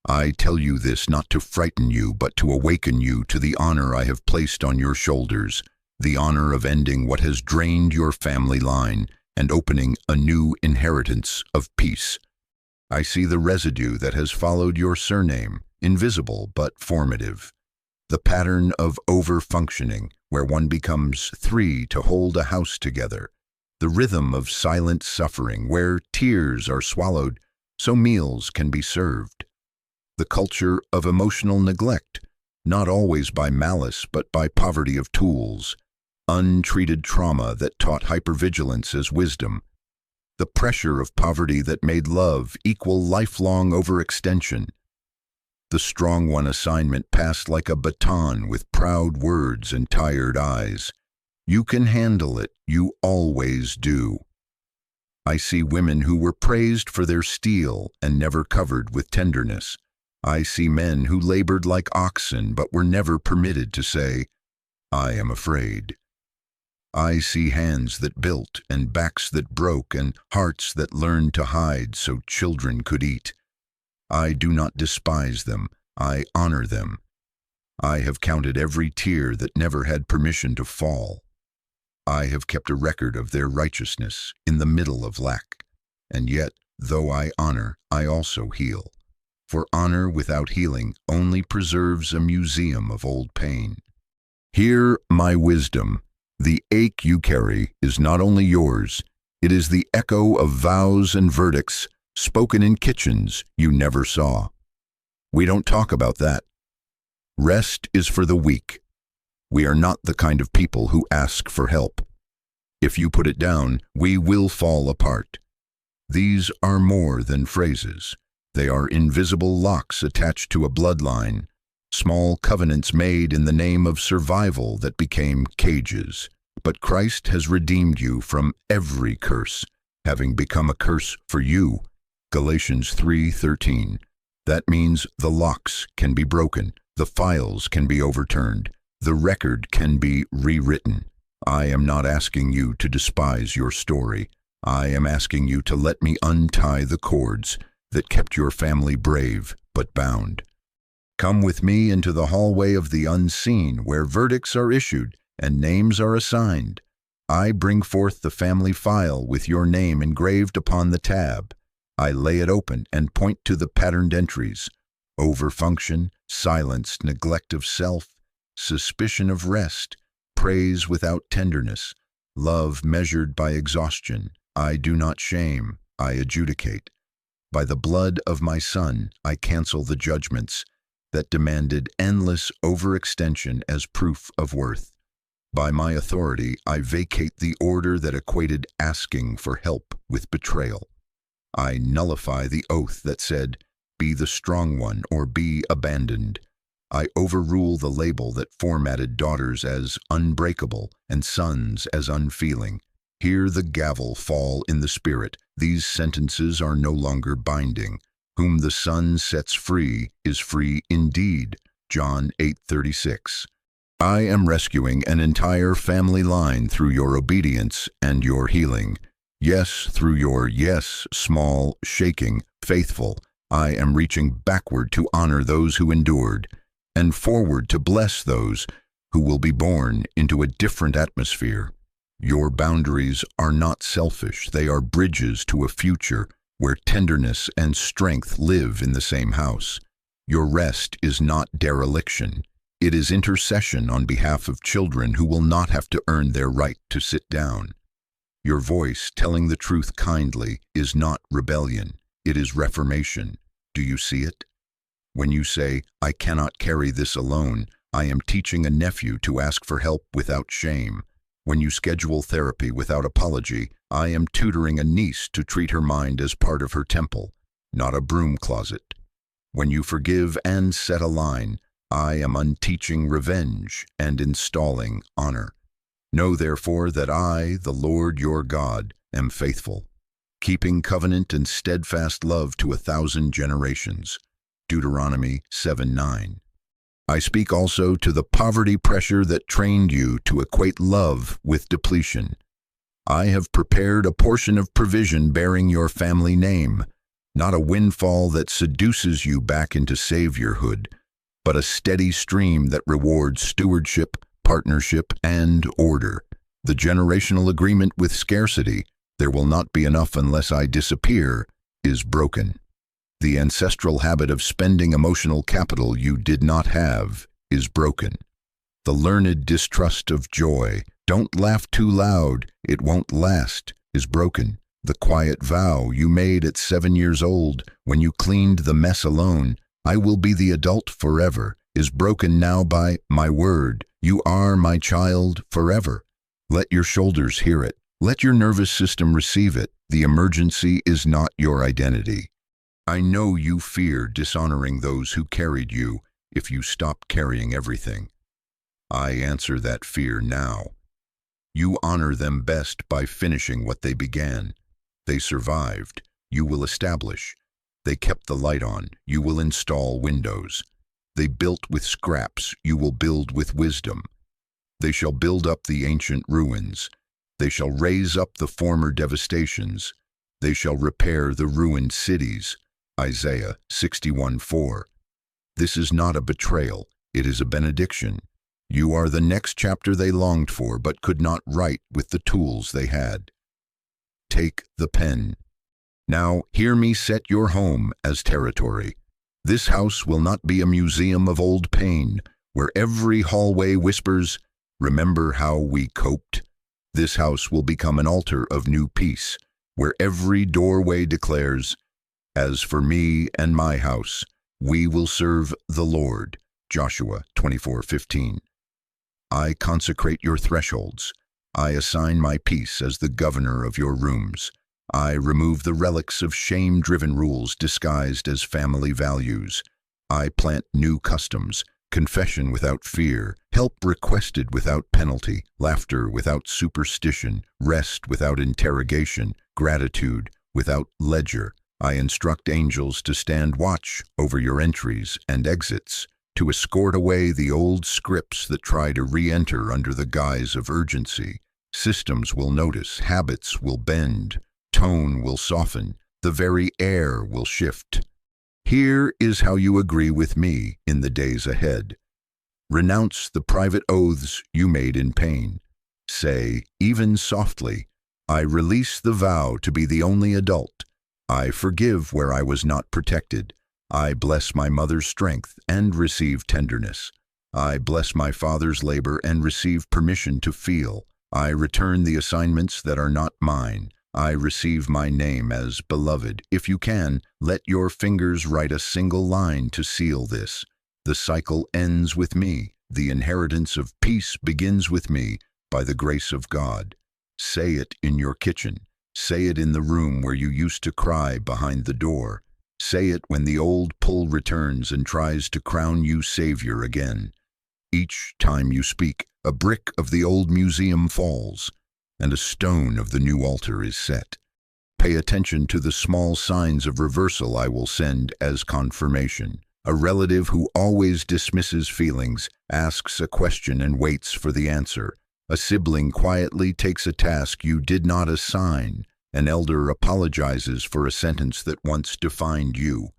I tell you this not to frighten you, but to awaken you to the honor I have placed on your shoulders, the honor of ending what has drained your family line and opening a new inheritance of peace. I see the residue that has followed your surname, invisible but formative. The pattern of over-functioning, where one becomes three to hold a house together. The rhythm of silent suffering, where tears are swallowed so meals can be served. The culture of emotional neglect, not always by malice but by poverty of tools. Untreated trauma that taught hypervigilance as wisdom. The pressure of poverty that made love equal lifelong overextension. The strong one assignment passed like a baton with proud words and tired eyes. You can handle it, you always do. I see women who were praised for their steel and never covered with tenderness. I see men who labored like oxen but were never permitted to say, I am afraid. I see hands that built and backs that broke and hearts that learned to hide so children could eat. I do not despise them, I honor them. I have counted every tear that never had permission to fall. I have kept a record of their righteousness in the middle of lack. And yet, though I honor, I also heal. For honor without healing only preserves a museum of old pain. Hear my wisdom. The ache you carry is not only yours, it is the echo of vows and verdicts spoken in kitchens you never saw. We don't talk about that. Rest is for the weak. We are not the kind of people who ask for help. If you put it down, we will fall apart. These are more than phrases. They are invisible locks attached to a bloodline. Small covenants made in the name of survival that became cages. But Christ has redeemed you from every curse, having become a curse for you. Galatians 3:13. That means the locks can be broken, the files can be overturned, the record can be rewritten. I am not asking you to despise your story. I am asking you to let me untie the cords that kept your family brave but bound. Come with me into the hallway of the unseen, where verdicts are issued and names are assigned. I bring forth the family file with your name engraved upon the tab. I lay it open and point to the patterned entries. Overfunction, silence, neglect of self, suspicion of rest, praise without tenderness, love measured by exhaustion. I do not shame, I adjudicate. By the blood of my Son, I cancel the judgments that demanded endless overextension as proof of worth. By my authority, I vacate the order that equated asking for help with betrayal. I nullify the oath that said, be the strong one or be abandoned. I overrule the label that formatted daughters as unbreakable and sons as unfeeling. Hear the gavel fall in the Spirit. These sentences are no longer binding. Whom the Son sets free is free indeed. John 8:36. I am rescuing an entire family line through your obedience and your healing. Yes, through your yes, small, shaking, faithful. I am reaching backward to honor those who endured, and forward to bless those who will be born into a different atmosphere. Your boundaries are not selfish. They are bridges to a future where tenderness and strength live in the same house. Your rest is not dereliction. It is intercession on behalf of children who will not have to earn their right to sit down. Your voice, telling the truth kindly, is not rebellion. It is reformation. Do you see it? When you say, "I cannot carry this alone," I am teaching a nephew to ask for help without shame. When you schedule therapy without apology, I am tutoring a niece to treat her mind as part of her temple, not a broom closet. When you forgive and set a line, I am unteaching revenge and installing honor. Know therefore that I, the Lord your God, am faithful, keeping covenant and steadfast love to 1,000 generations. Deuteronomy 7:9. I speak also to the poverty pressure that trained you to equate love with depletion. I have prepared a portion of provision bearing your family name, not a windfall that seduces you back into saviorhood, but a steady stream that rewards stewardship, partnership, and order. The generational agreement with scarcity, "there will not be enough unless I disappear," is broken. The ancestral habit of spending emotional capital you did not have is broken. The learned distrust of joy, "don't laugh too loud, it won't last," is broken. The quiet vow you made at 7 years old when you cleaned the mess alone, "I will be the adult forever," is broken now by my word, "You are my child forever." Let your shoulders hear it. Let your nervous system receive it. The emergency is not your identity. I know you fear dishonoring those who carried you if you stop carrying everything. I answer that fear now. You honor them best by finishing what they began. They survived. You will establish. They kept the light on. You will install windows. They built with scraps. You will build with wisdom. They shall build up the ancient ruins. They shall raise up the former devastations. They shall repair the ruined cities. Isaiah 61:4. This is not a betrayal, it is a benediction. You are the next chapter they longed for but could not write with the tools they had. Take the pen. Now hear me set your home as territory. This house will not be a museum of old pain, where every hallway whispers, "Remember how we coped?" This house will become an altar of new peace, where every doorway declares, "As for me and my house, we will serve the Lord." Joshua 24:15. I consecrate your thresholds. I assign my peace as the governor of your rooms. I remove the relics of shame-driven rules disguised as family values. I plant new customs, confession without fear, help requested without penalty, laughter without superstition, rest without interrogation, gratitude without ledger. I instruct angels to stand watch over your entries and exits, to escort away the old scripts that try to re-enter under the guise of urgency. Systems will notice, habits will bend, tone will soften, the very air will shift. Here is how you agree with me in the days ahead. Renounce the private oaths you made in pain. Say, even softly, "I release the vow to be the only adult. I forgive where I was not protected. I bless my mother's strength and receive tenderness. I bless my father's labor and receive permission to feel. I return the assignments that are not mine. I receive my name as beloved." If you can, let your fingers write a single line to seal this. The cycle ends with me. The inheritance of peace begins with me by the grace of God. Say it in your kitchen. Say it in the room where you used to cry behind the door. Say it when the old pull returns and tries to crown you savior again. Each time you speak, a brick of the old museum falls, and a stone of the new altar is set. Pay attention to the small signs of reversal I will send as confirmation. A relative who always dismisses feelings, asks a question and waits for the answer. A sibling quietly takes a task you did not assign. An elder apologizes for a sentence that once defined you.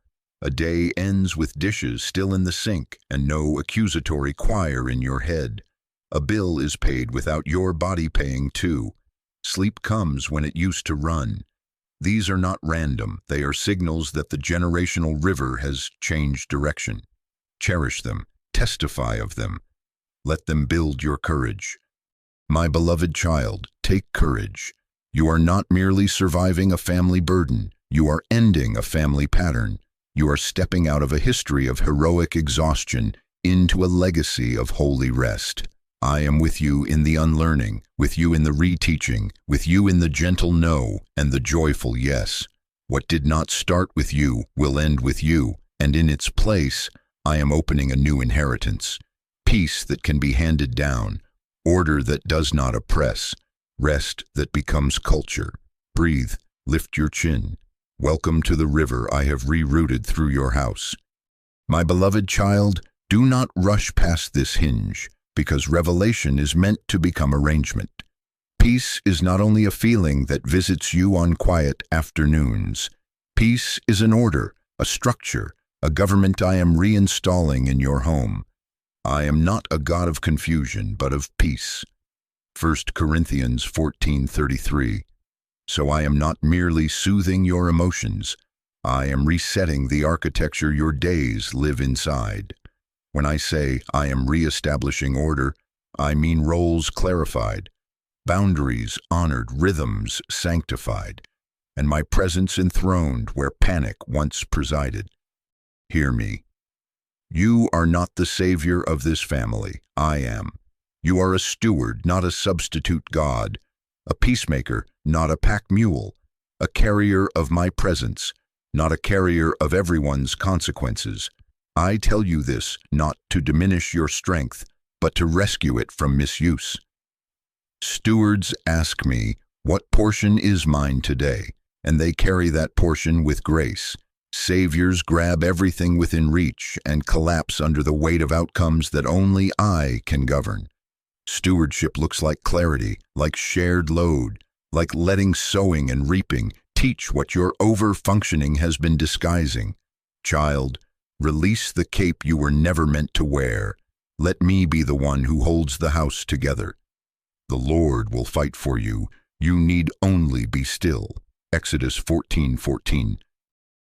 A day ends with dishes still in the sink and no accusatory choir in your head. A bill is paid without your body paying too. Sleep comes when it used to run. These are not random. They are signals that the generational river has changed direction. Cherish them. Testify of them. Let them build your courage. My beloved child, take courage. You are not merely surviving a family burden. You are ending a family pattern. You are stepping out of a history of heroic exhaustion into a legacy of holy rest. I am with you in the unlearning, with you in the reteaching, with you in the gentle no and the joyful yes. What did not start with you will end with you, and in its place, I am opening a new inheritance. Peace that can be handed down, order that does not oppress, rest that becomes culture. Breathe, lift your chin. Welcome to the river I have rerouted through your house. My beloved child, do not rush past this hinge, because revelation is meant to become arrangement. Peace is not only a feeling that visits you on quiet afternoons. Peace is an order, a structure, a government I am reinstalling in your home. I am not a God of confusion, but of peace. 1 Corinthians 14:33. So I am not merely soothing your emotions. I am resetting the architecture your days live inside. When I say I am reestablishing order, I mean roles clarified, boundaries honored, rhythms sanctified, and my presence enthroned where panic once presided. Hear me. You are not the savior of this family. I am. You are a steward, not a substitute God, a peacemaker, not a pack mule, a carrier of my presence, not a carrier of everyone's consequences. I tell you this not to diminish your strength, but to rescue it from misuse. Stewards ask me, what portion is mine today? And they carry that portion with grace. Saviors grab everything within reach and collapse under the weight of outcomes that only I can govern. Stewardship looks like clarity, like shared load, like letting sowing and reaping teach what your over-functioning has been disguising. Child, release the cape you were never meant to wear. Let me be the one who holds the house together. The Lord will fight for you. You need only be still. Exodus 14:14.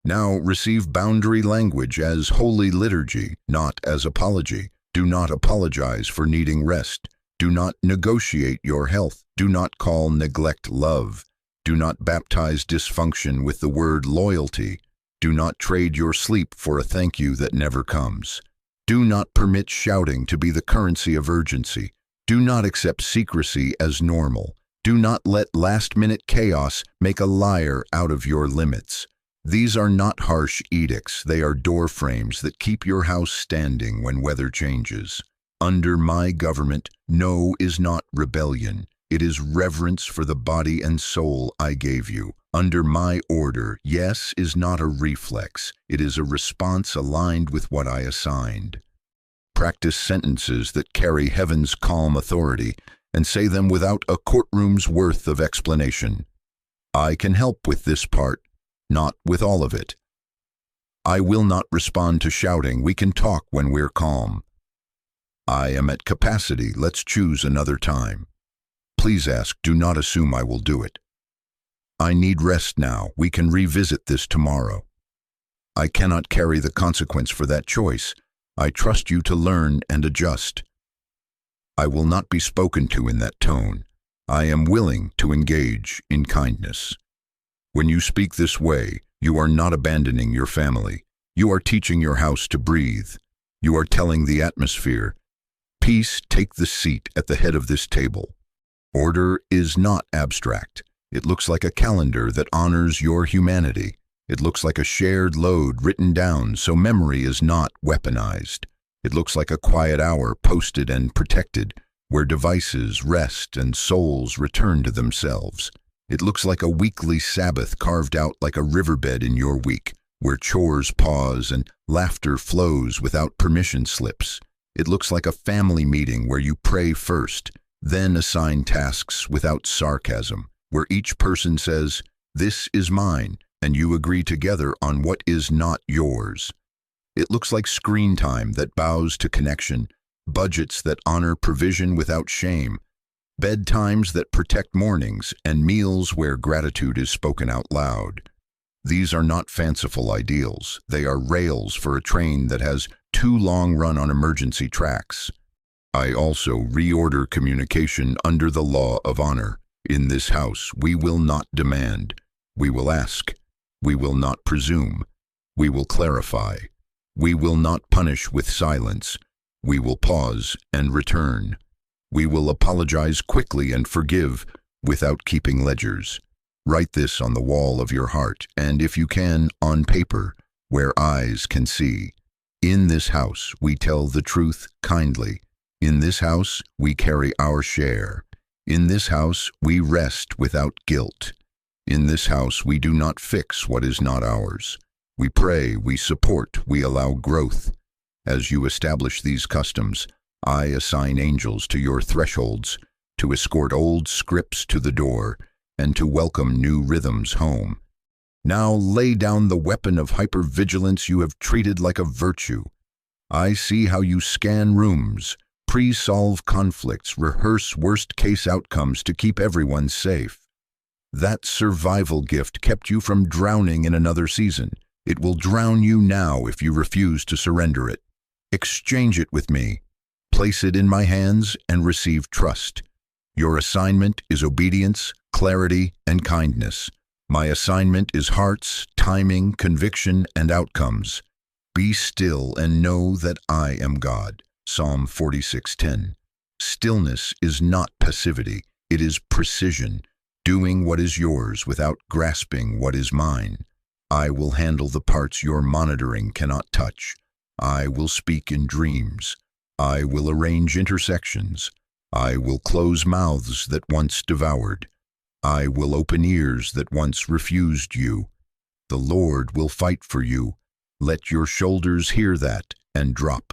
Now receive boundary language as holy liturgy, not as apology. Do not apologize for needing rest. Do not negotiate your health. Do not call neglect love. Do not baptize dysfunction with the word loyalty. Do not trade your sleep for a thank you that never comes. Do not permit shouting to be the currency of urgency. Do not accept secrecy as normal. Do not let last-minute chaos make a liar out of your limits. These are not harsh edicts. They are door frames that keep your house standing when weather changes. Under my government, no is not rebellion. It is reverence for the body and soul I gave you. Under my order, yes is not a reflex. It is a response aligned with what I assigned. Practice sentences that carry heaven's calm authority and say them without a courtroom's worth of explanation. I can help with this part, not with all of it. I will not respond to shouting. We can talk when we're calm. I am at capacity. Let's choose another time. Please ask. Do not assume I will do it. I need rest now. We can revisit this tomorrow. I cannot carry the consequence for that choice. I trust you to learn and adjust. I will not be spoken to in that tone. I am willing to engage in kindness. When you speak this way, you are not abandoning your family. You are teaching your house to breathe. You are telling the atmosphere, peace, take the seat at the head of this table. Order is not abstract. It looks like a calendar that honors your humanity. It looks like a shared load written down so memory is not weaponized. It looks like a quiet hour posted and protected, where devices rest and souls return to themselves. It looks like a weekly Sabbath carved out like a riverbed in your week, where chores pause and laughter flows without permission slips. It looks like a family meeting where you pray first, then assign tasks without sarcasm, where each person says, "This is mine," and you agree together on what is not yours. It looks like screen time that bows to connection, budgets that honor provision without shame, bedtimes that protect mornings, and meals where gratitude is spoken out loud. These are not fanciful ideals. They are rails for a train that has too long run on emergency tracks. I also reorder communication under the law of honor. In this house, we will not demand. We will ask. We will not presume. We will clarify. We will not punish with silence. We will pause and return. We will apologize quickly and forgive without keeping ledgers. Write this on the wall of your heart, and if you can, on paper, where eyes can see. In this house, we tell the truth kindly. In this house, we carry our share. In this house, we rest without guilt. In this house, we do not fix what is not ours. We pray, we support, we allow growth. As you establish these customs, I assign angels to your thresholds to escort old scripts to the door and to welcome new rhythms home. Now lay down the weapon of hypervigilance you have treated like a virtue. I see how you scan rooms, pre-solve conflicts, rehearse worst-case outcomes to keep everyone safe. That survival gift kept you from drowning in another season. It will drown you now if you refuse to surrender it. Exchange it with me. Place it in my hands and receive trust. Your assignment is obedience, clarity, and kindness. My assignment is hearts, timing, conviction, and outcomes. Be still and know that I am God. Psalm 46:10. Stillness is not passivity, it is precision, doing what is yours without grasping what is mine. I will handle the parts your monitoring cannot touch. I will speak in dreams. I will arrange intersections. I will close mouths that once devoured. I will open ears that once refused you. The Lord will fight for you. Let your shoulders hear that and drop.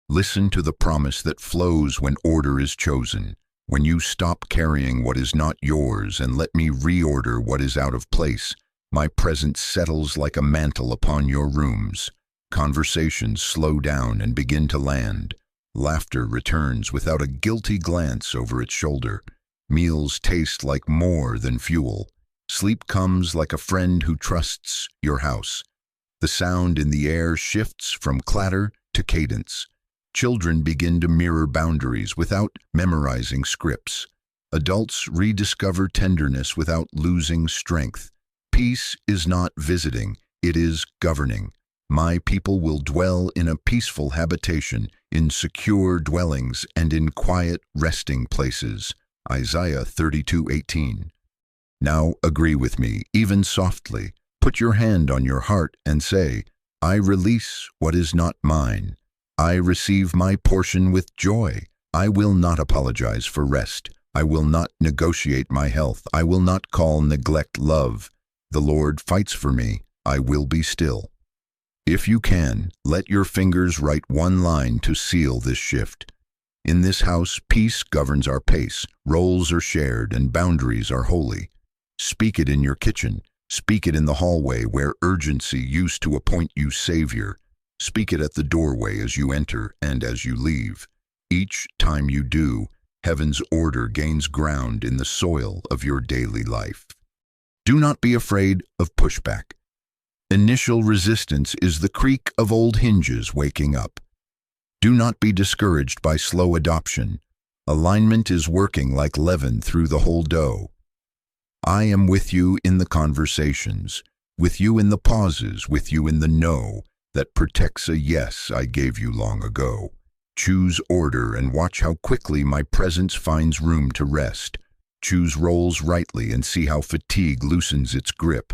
Listen to the promise that flows when order is chosen. When you stop carrying what is not yours and let me reorder what is out of place, my presence settles like a mantle upon your rooms. Conversations slow down and begin to land. Laughter returns without a guilty glance over its shoulder. Meals taste like more than fuel. Sleep comes like a friend who trusts your house. The sound in the air shifts from clatter to cadence. Children begin to mirror boundaries without memorizing scripts. Adults rediscover tenderness without losing strength. Peace is not visiting, it is governing. My people will dwell in a peaceful habitation, in secure dwellings, and in quiet resting places. Isaiah 32:18. Now agree with me, even softly. Put your hand on your heart and say, I release what is not mine. I receive my portion with joy. I will not apologize for rest. I will not negotiate my health. I will not call neglect love. The Lord fights for me. I will be still. If you can, let your fingers write one line to seal this shift. In this house, peace governs our pace. Roles are shared and boundaries are holy. Speak it in your kitchen. Speak it in the hallway where urgency used to appoint you savior. Speak it at the doorway as you enter and as you leave. Each time you do, heaven's order gains ground in the soil of your daily life. Do not be afraid of pushback. Initial resistance is the creak of old hinges waking up. Do not be discouraged by slow adoption. Alignment is working like leaven through the whole dough. I am with you in the conversations, with you in the pauses, with you in the no that protects a yes I gave you long ago. Choose order and watch how quickly my presence finds room to rest. Choose roles rightly and see how fatigue loosens its grip.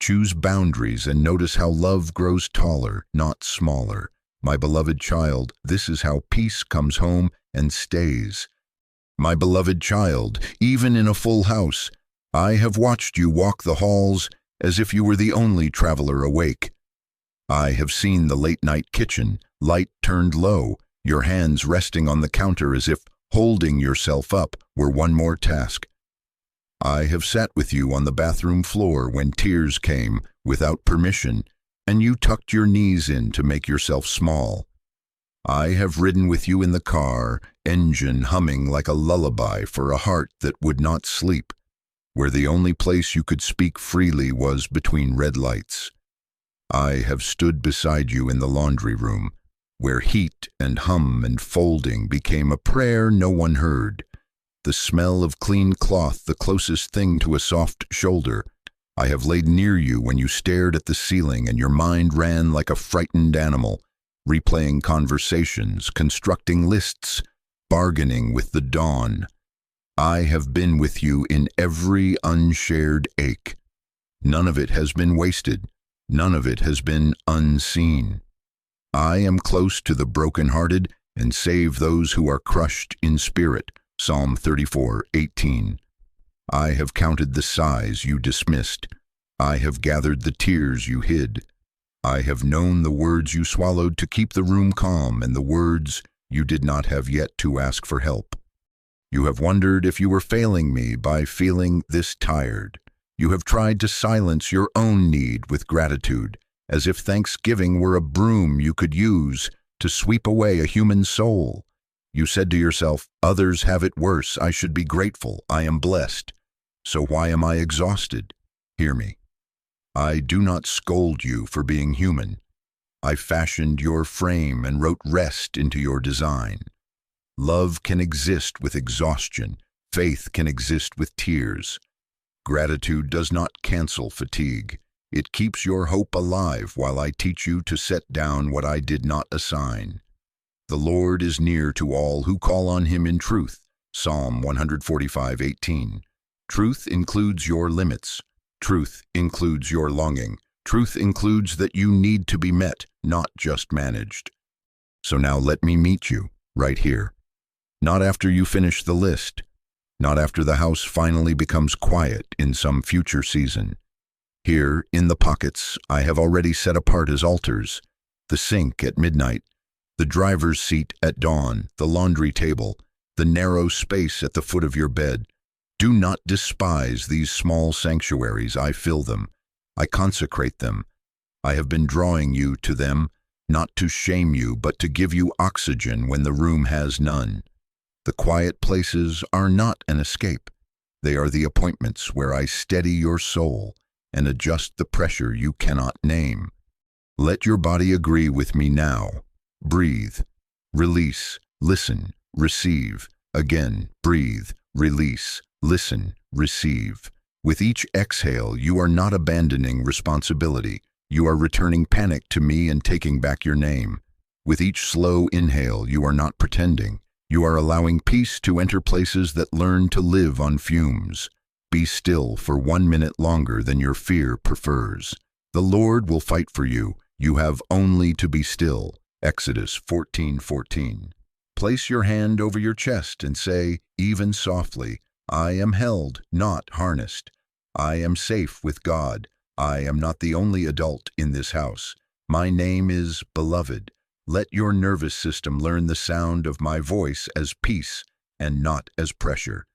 Choose boundaries and notice how love grows taller, not smaller. My beloved child, this is how peace comes home and stays. My beloved child, even in a full house, I have watched you walk the halls as if you were the only traveler awake. I have seen the late-night kitchen, light turned low, your hands resting on the counter as if holding yourself up were one more task. I have sat with you on the bathroom floor when tears came without permission, and you tucked your knees in to make yourself small. I have ridden with you in the car, engine humming like a lullaby for a heart that would not sleep, where the only place you could speak freely was between red lights. I have stood beside you in the laundry room, where heat and hum and folding became a prayer no one heard. The smell of clean cloth, the closest thing to a soft shoulder. I have laid near you when you stared at the ceiling and your mind ran like a frightened animal, replaying conversations, constructing lists, bargaining with the dawn. I have been with you in every unshared ache. None of it has been wasted. None of it has been unseen. I am close to the brokenhearted and save those who are crushed in spirit. Psalm 34:18. I have counted the sighs you dismissed. I have gathered the tears you hid. I have known the words you swallowed to keep the room calm and the words you did not have yet to ask for help. You have wondered if you were failing me by feeling this tired. You have tried to silence your own need with gratitude, as if thanksgiving were a broom you could use to sweep away a human soul. You said to yourself, others have it worse, I should be grateful, I am blessed. So why am I exhausted? Hear me. I do not scold you for being human. I fashioned your frame and wrote rest into your design. Love can exist with exhaustion. Faith can exist with tears. Gratitude does not cancel fatigue. It keeps your hope alive while I teach you to set down what I did not assign. The Lord is near to all who call on him in truth. Psalm 145:18. Truth includes your limits. Truth includes your longing. Truth includes that you need to be met, not just managed. So now let me meet you, right here. Not after you finish the list. Not after the house finally becomes quiet in some future season. Here, in the pockets, I have already set apart as altars. The sink at midnight, the driver's seat at dawn, the laundry table, the narrow space at the foot of your bed. Do not despise these small sanctuaries. I fill them. I consecrate them. I have been drawing you to them, not to shame you, but to give you oxygen when the room has none. The quiet places are not an escape. They are the appointments where I steady your soul and adjust the pressure you cannot name. Let your body agree with me now. Breathe, release, listen, receive. Again, breathe, release, listen, receive. With each exhale, you are not abandoning responsibility. You are returning panic to me and taking back your name. With each slow inhale, you are not pretending. You are allowing peace to enter places that learn to live on fumes. Be still for 1 minute longer than your fear prefers. The Lord will fight for you. You have only to be still. Exodus 14:14. Place your hand over your chest and say, even softly, I am held, not harnessed. I am safe with God. I am not the only adult in this house. My name is beloved. Let your nervous system learn the sound of my voice as peace and not as pressure.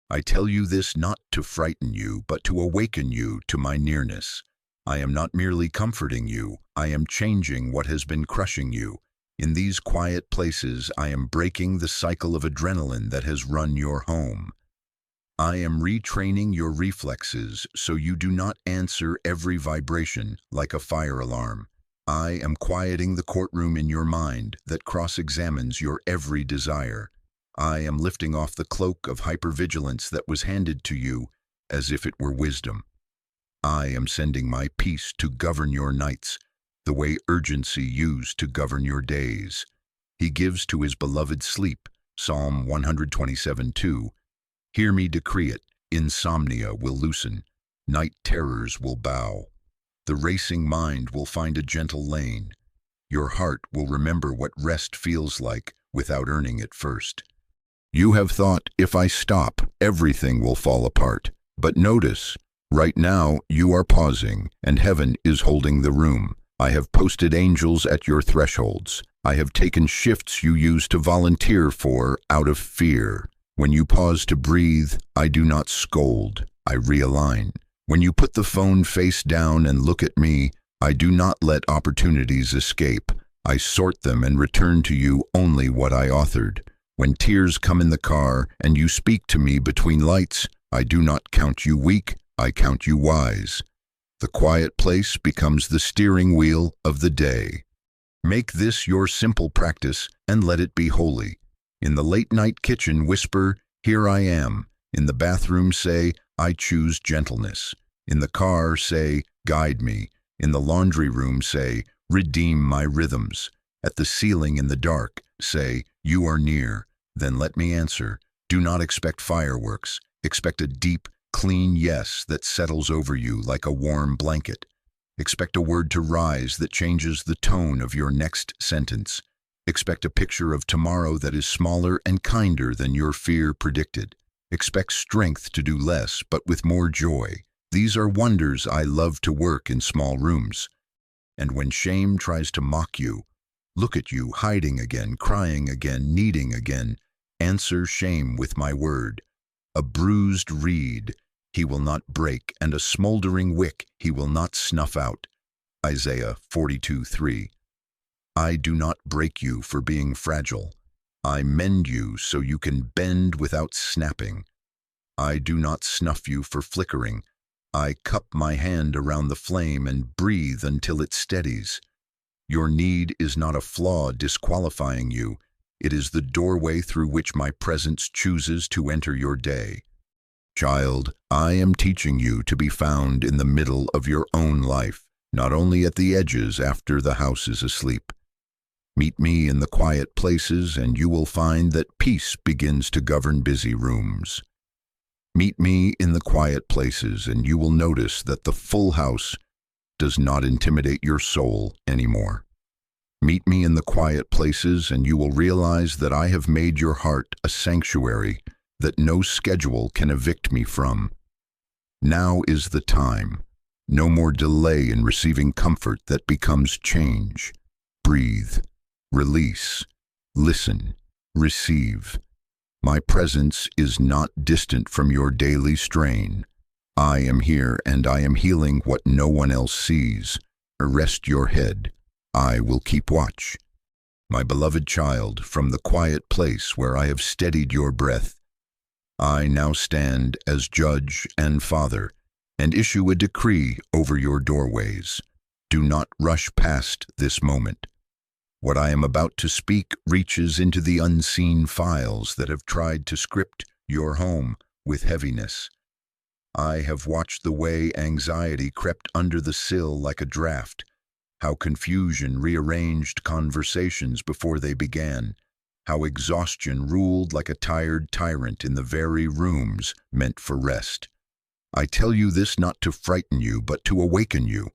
I tell you this not to frighten you, but to awaken you to my nearness. I am not merely comforting you. I am changing what has been crushing you. In these quiet places, I am breaking the cycle of adrenaline that has run your home. I am retraining your reflexes so you do not answer every vibration like a fire alarm. I am quieting the courtroom in your mind that cross-examines your every desire. I am lifting off the cloak of hypervigilance that was handed to you as if it were wisdom. I am sending my peace to govern your nights, the way urgency used to govern your days. He gives to his beloved sleep, Psalm 127:2. Hear me decree it, insomnia will loosen, night terrors will bow. The racing mind will find a gentle lane. Your heart will remember what rest feels like without earning it first. You have thought, if I stop, everything will fall apart. But notice, right now you are pausing, and heaven is holding the room. I have posted angels at your thresholds. I have taken shifts you used to volunteer for out of fear. When you pause to breathe, I do not scold, I realign. When you put the phone face down and look at me, I do not let opportunities escape. I sort them and return to you only what I authored. When tears come in the car and you speak to me between lights, I do not count you weak, I count you wise. The quiet place becomes the steering wheel of the day. Make this your simple practice and let it be holy. In the late-night kitchen, whisper, "Here I am." In the bathroom, say, "I choose gentleness." In the car, say, "Guide me." In the laundry room, say, "Redeem my rhythms." At the ceiling in the dark, say, "You are near." Then let me answer. Do not expect fireworks. Expect a deep, clean yes that settles over you like a warm blanket. Expect a word to rise that changes the tone of your next sentence. Expect a picture of tomorrow that is smaller and kinder than your fear predicted. Expect strength to do less, but with more joy. These are wonders I love to work in small rooms. And when shame tries to mock you, look at you hiding again, crying again, needing again, answer shame with my word. A bruised reed he will not break, and a smoldering wick he will not snuff out. Isaiah 42:3. I do not break you for being fragile. I mend you so you can bend without snapping. I do not snuff you for flickering. I cup my hand around the flame and breathe until it steadies. Your need is not a flaw disqualifying you. It is the doorway through which my presence chooses to enter your day. Child, I am teaching you to be found in the middle of your own life, not only at the edges after the house is asleep. Meet me in the quiet places, and you will find that peace begins to govern busy rooms. Meet me in the quiet places, and you will notice that the full house does not intimidate your soul anymore. Meet me in the quiet places, and you will realize that I have made your heart a sanctuary that no schedule can evict me from. Now is the time. No more delay in receiving comfort that becomes change. Breathe, release, listen, receive. My presence is not distant from your daily strain. I am here, and I am healing what no one else sees. Rest your head. I will keep watch. My beloved child, from the quiet place where I have steadied your breath, I now stand as judge and father and issue a decree over your doorways. Do not rush past this moment. What I am about to speak reaches into the unseen files that have tried to script your home with heaviness. I have watched the way anxiety crept under the sill like a draft, how confusion rearranged conversations before they began, how exhaustion ruled like a tired tyrant in the very rooms meant for rest. I tell you this not to frighten you, but to awaken you.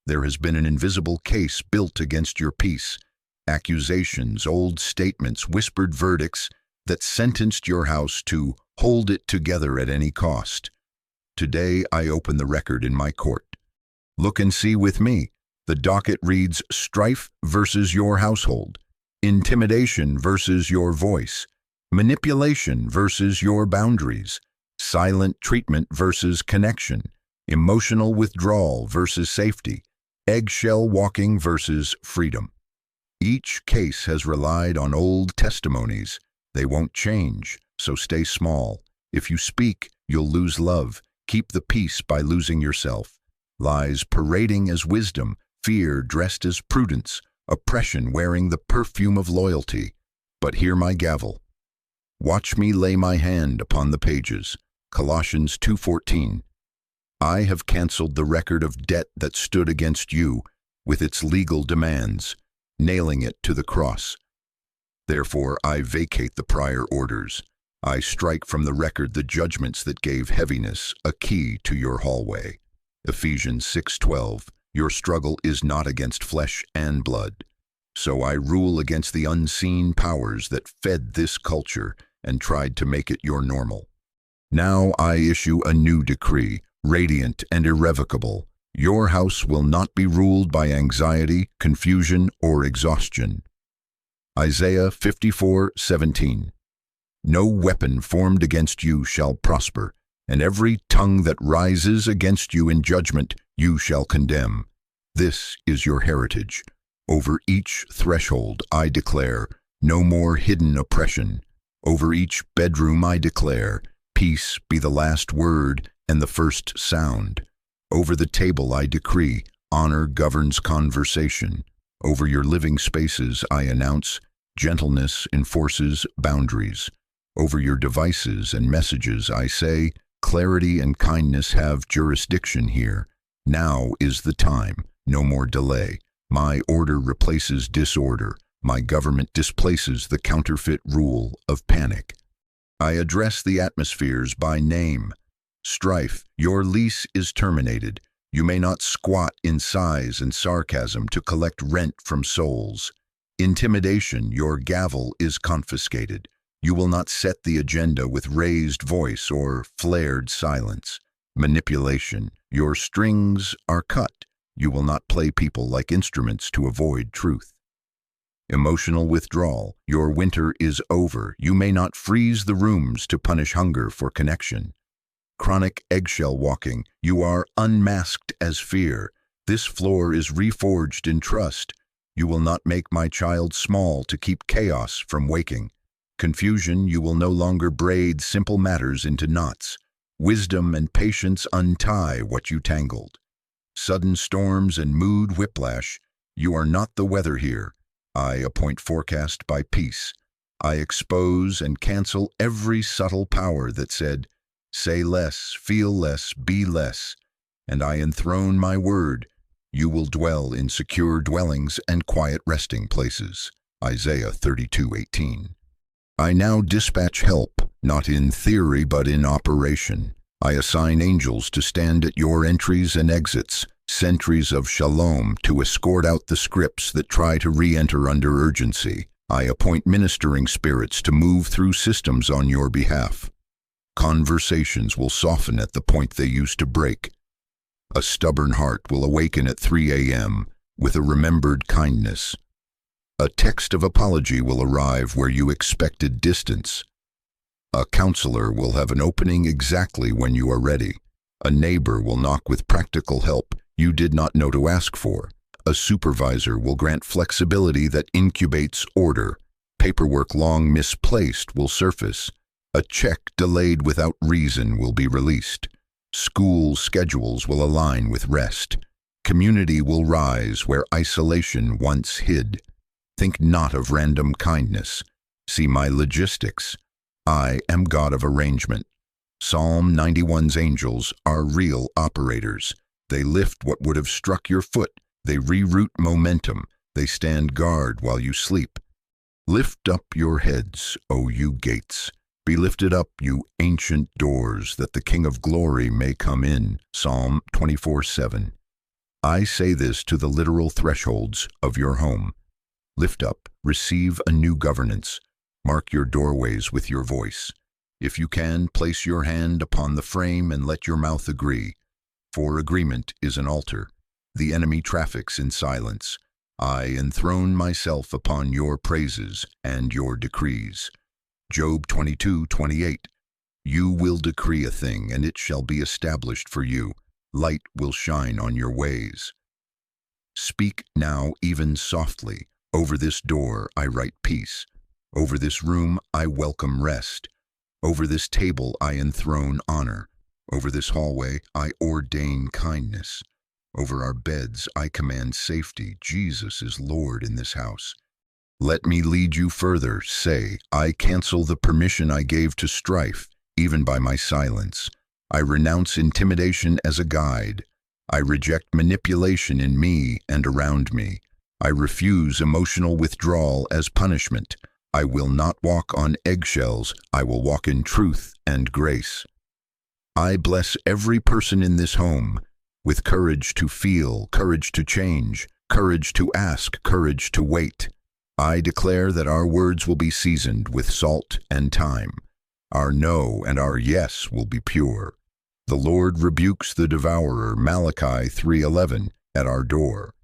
There has been an invisible case built against your peace, accusations, old statements, whispered verdicts that sentenced your house to hold it together at any cost. Today I open the record in my court. Look and see with me. The docket reads strife versus your household, intimidation versus your voice, manipulation versus your boundaries, silent treatment versus connection, emotional withdrawal versus safety, eggshell walking versus freedom. Each case has relied on old testimonies. They won't change, so stay small. If you speak, you'll lose love. Keep the peace by losing yourself. Lies parading as wisdom, fear dressed as prudence, oppression wearing the perfume of loyalty. But hear my gavel. Watch me lay my hand upon the pages. Colossians 2:14. I have canceled the record of debt that stood against you with its legal demands, nailing it to the cross. Therefore, I vacate the prior orders. I strike from the record the judgments that gave heaviness a key to your hallway. Ephesians 6:12. Your struggle is not against flesh and blood. So I rule against the unseen powers that fed this culture and tried to make it your normal. Now I issue a new decree, radiant and irrevocable. Your house will not be ruled by anxiety, confusion, or exhaustion. Isaiah 54:17. No weapon formed against you shall prosper, and every tongue that rises against you in judgment you shall condemn. This is your heritage, Over each threshold I declare, no more hidden oppression. Over each bedroom I declare, peace be the last word and the first sound. Over the table I decree, honor governs conversation. Over your living spaces I announce, gentleness enforces boundaries. Over your devices and messages I say, clarity and kindness have jurisdiction here. Now is the time, no more delay. My order replaces disorder. My government displaces the counterfeit rule of panic. I address the atmospheres by name. Strife, your lease is terminated. You may not squat in sighs and sarcasm to collect rent from souls. Intimidation, your gavel is confiscated. You will not set the agenda with raised voice or flared silence. Manipulation, your strings are cut. You will not play people like instruments to avoid truth. Emotional withdrawal, your winter is over. You may not freeze the rooms to punish hunger for connection. Chronic eggshell walking, you are unmasked as fear. This floor is reforged in trust. You will not make my child small to keep chaos from waking. Confusion, you will no longer braid simple matters into knots. Wisdom and patience untie what you tangled. Sudden storms and mood whiplash, you are not the weather here. I appoint forecast by peace. I expose and cancel every subtle power that said, say less, feel less, be less. And I enthrone my word. You will dwell in secure dwellings and quiet resting places. Isaiah 32:18. I now dispatch help, not in theory but in operation. I assign angels to stand at your entries and exits, sentries of shalom to escort out the scripts that try to re-enter under urgency. I appoint ministering spirits to move through systems on your behalf. Conversations will soften at the point they used to break. A stubborn heart will awaken at 3 a.m. with a remembered kindness. A text of apology will arrive where you expected distance. A counselor will have an opening exactly when you are ready. A neighbor will knock with practical help you did not know to ask for. A supervisor will grant flexibility that incubates order. Paperwork long misplaced will surface. A check delayed without reason will be released. School schedules will align with rest. Community will rise where isolation once hid. Think not of random kindness. See my logistics. I am God of arrangement. Psalm 91's angels are real operators. They lift what would have struck your foot. They reroute momentum. They stand guard while you sleep. Lift up your heads, O you gates. Be lifted up, you ancient doors, that the King of glory may come in. Psalm 24:7. I say this to the literal thresholds of your home. Lift up, receive a new governance. Mark your doorways with your voice. If you can, place your hand upon the frame and let your mouth agree. For agreement is an altar. The enemy traffics in silence. I enthrone myself upon your praises and your decrees. Job 22:28. You will decree a thing, and it shall be established for you. Light will shine on your ways. Speak now even softly. Over this door I write peace. Over this room I welcome rest. Over this table I enthrone honor. Over this hallway I ordain kindness. Over our beds I command safety. Jesus is Lord in this house. Let me lead you further. Say, I cancel the permission I gave to strife, even by my silence. I renounce intimidation as a guide. I reject manipulation in me and around me. I refuse emotional withdrawal as punishment. I will not walk on eggshells. I will walk in truth and grace. I bless every person in this home with courage to feel, courage to change, courage to ask, courage to wait. I declare that our words will be seasoned with salt and thyme. Our no and our yes will be pure. The Lord rebukes the devourer, Malachi 3:11, at our door.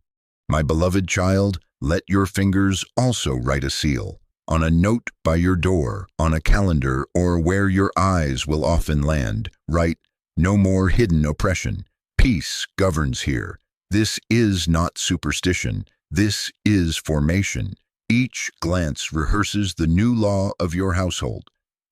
My beloved child, let your fingers also write a seal, on a note by your door, on a calendar, or where your eyes will often land. Write, no more hidden oppression. Peace governs here. This is not superstition. This is formation. Each glance rehearses the new law of your household.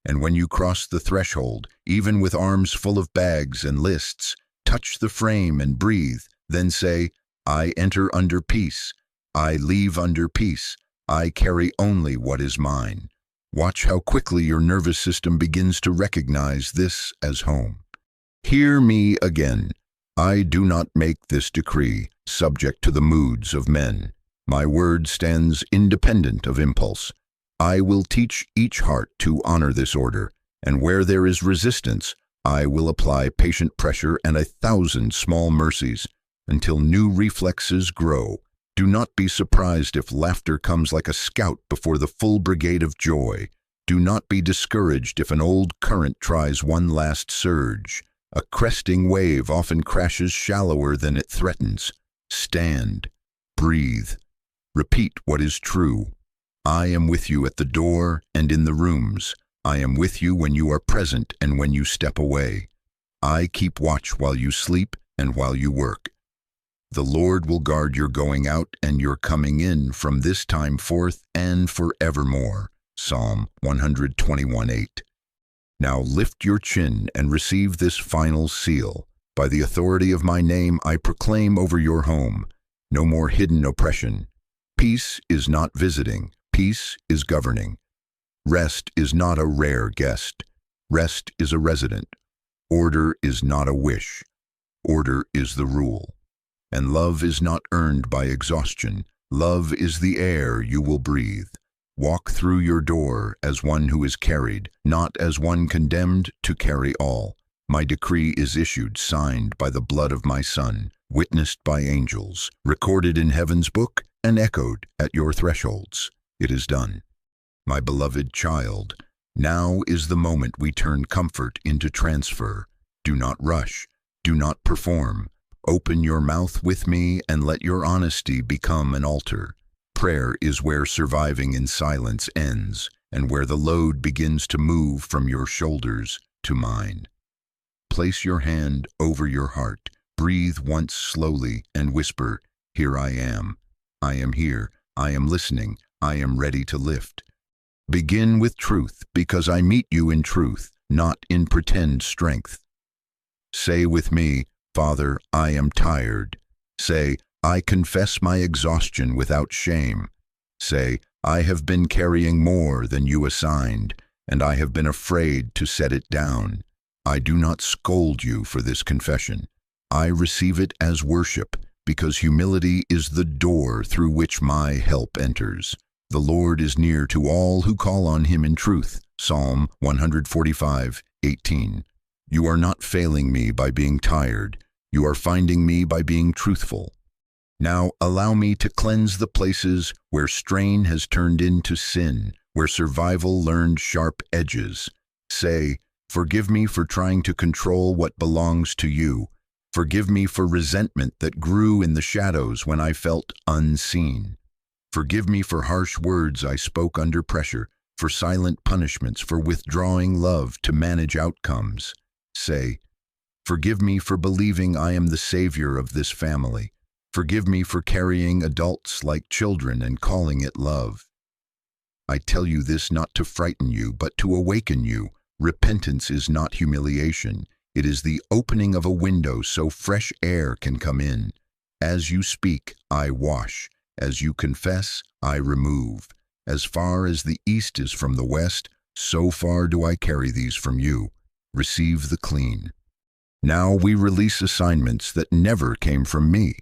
And when you cross the threshold, even with arms full of bags and lists, touch the frame and breathe, then say, I enter under peace. I leave under peace. I carry only what is mine. Watch how quickly your nervous system begins to recognize this as home. Hear me again. I do not make this decree subject to the moods of men. My word stands independent of impulse. I will teach each heart to honor this order, and where there is resistance, I will apply patient pressure and 1,000 small mercies until new reflexes grow. Do not be surprised if laughter comes like a scout before the full brigade of joy. Do not be discouraged if an old current tries one last surge. A cresting wave often crashes shallower than it threatens. Stand. Breathe. Repeat what is true. I am with you at the door and in the rooms. I am with you when you are present and when you step away. I keep watch while you sleep and while you work. The Lord will guard your going out and your coming in from this time forth and forevermore. Psalm 121:8. Now lift your chin and receive this final seal. By the authority of my name I proclaim over your home, no more hidden oppression. Peace is not visiting, peace is governing. Rest is not a rare guest, rest is a resident. Order is not a wish, order is the rule. And love is not earned by exhaustion, love is the air you will breathe. Walk through your door as one who is carried, not as one condemned to carry all. My decree is issued, signed by the blood of my Son, witnessed by angels, recorded in heaven's book, and echoed at your thresholds. It is done. My beloved child, now is the moment we turn comfort into transfer. Do not rush. Do not perform. Open your mouth with me and let your honesty become an altar. Prayer is where surviving in silence ends and where the load begins to move from your shoulders to mine. Place your hand over your heart. Breathe once slowly and whisper, Here I am. I am here. I am listening. I am ready to lift. Begin with truth, because I meet you in truth, not in pretend strength. Say with me, Father, I am tired. Say, I confess my exhaustion without shame. Say, I have been carrying more than you assigned, and I have been afraid to set it down. I do not scold you for this confession. I receive it as worship, because humility is the door through which my help enters. The Lord is near to all who call on him in truth. Psalm 145:18. You are not failing me by being tired. You are finding me by being truthful. Now allow me to cleanse the places where strain has turned into sin, where survival learned sharp edges. Say, forgive me for trying to control what belongs to you. Forgive me for resentment that grew in the shadows when I felt unseen. Forgive me for harsh words I spoke under pressure, for silent punishments, for withdrawing love to manage outcomes. Say, forgive me for believing I am the savior of this family. Forgive me for carrying adults like children and calling it love. I tell you this not to frighten you, but to awaken you. Repentance is not humiliation. It is the opening of a window so fresh air can come in. As you speak, I wash. As you confess, I remove. As far as the east is from the west, so far do I carry these from you. Receive the clean. Now we release assignments that never came from me.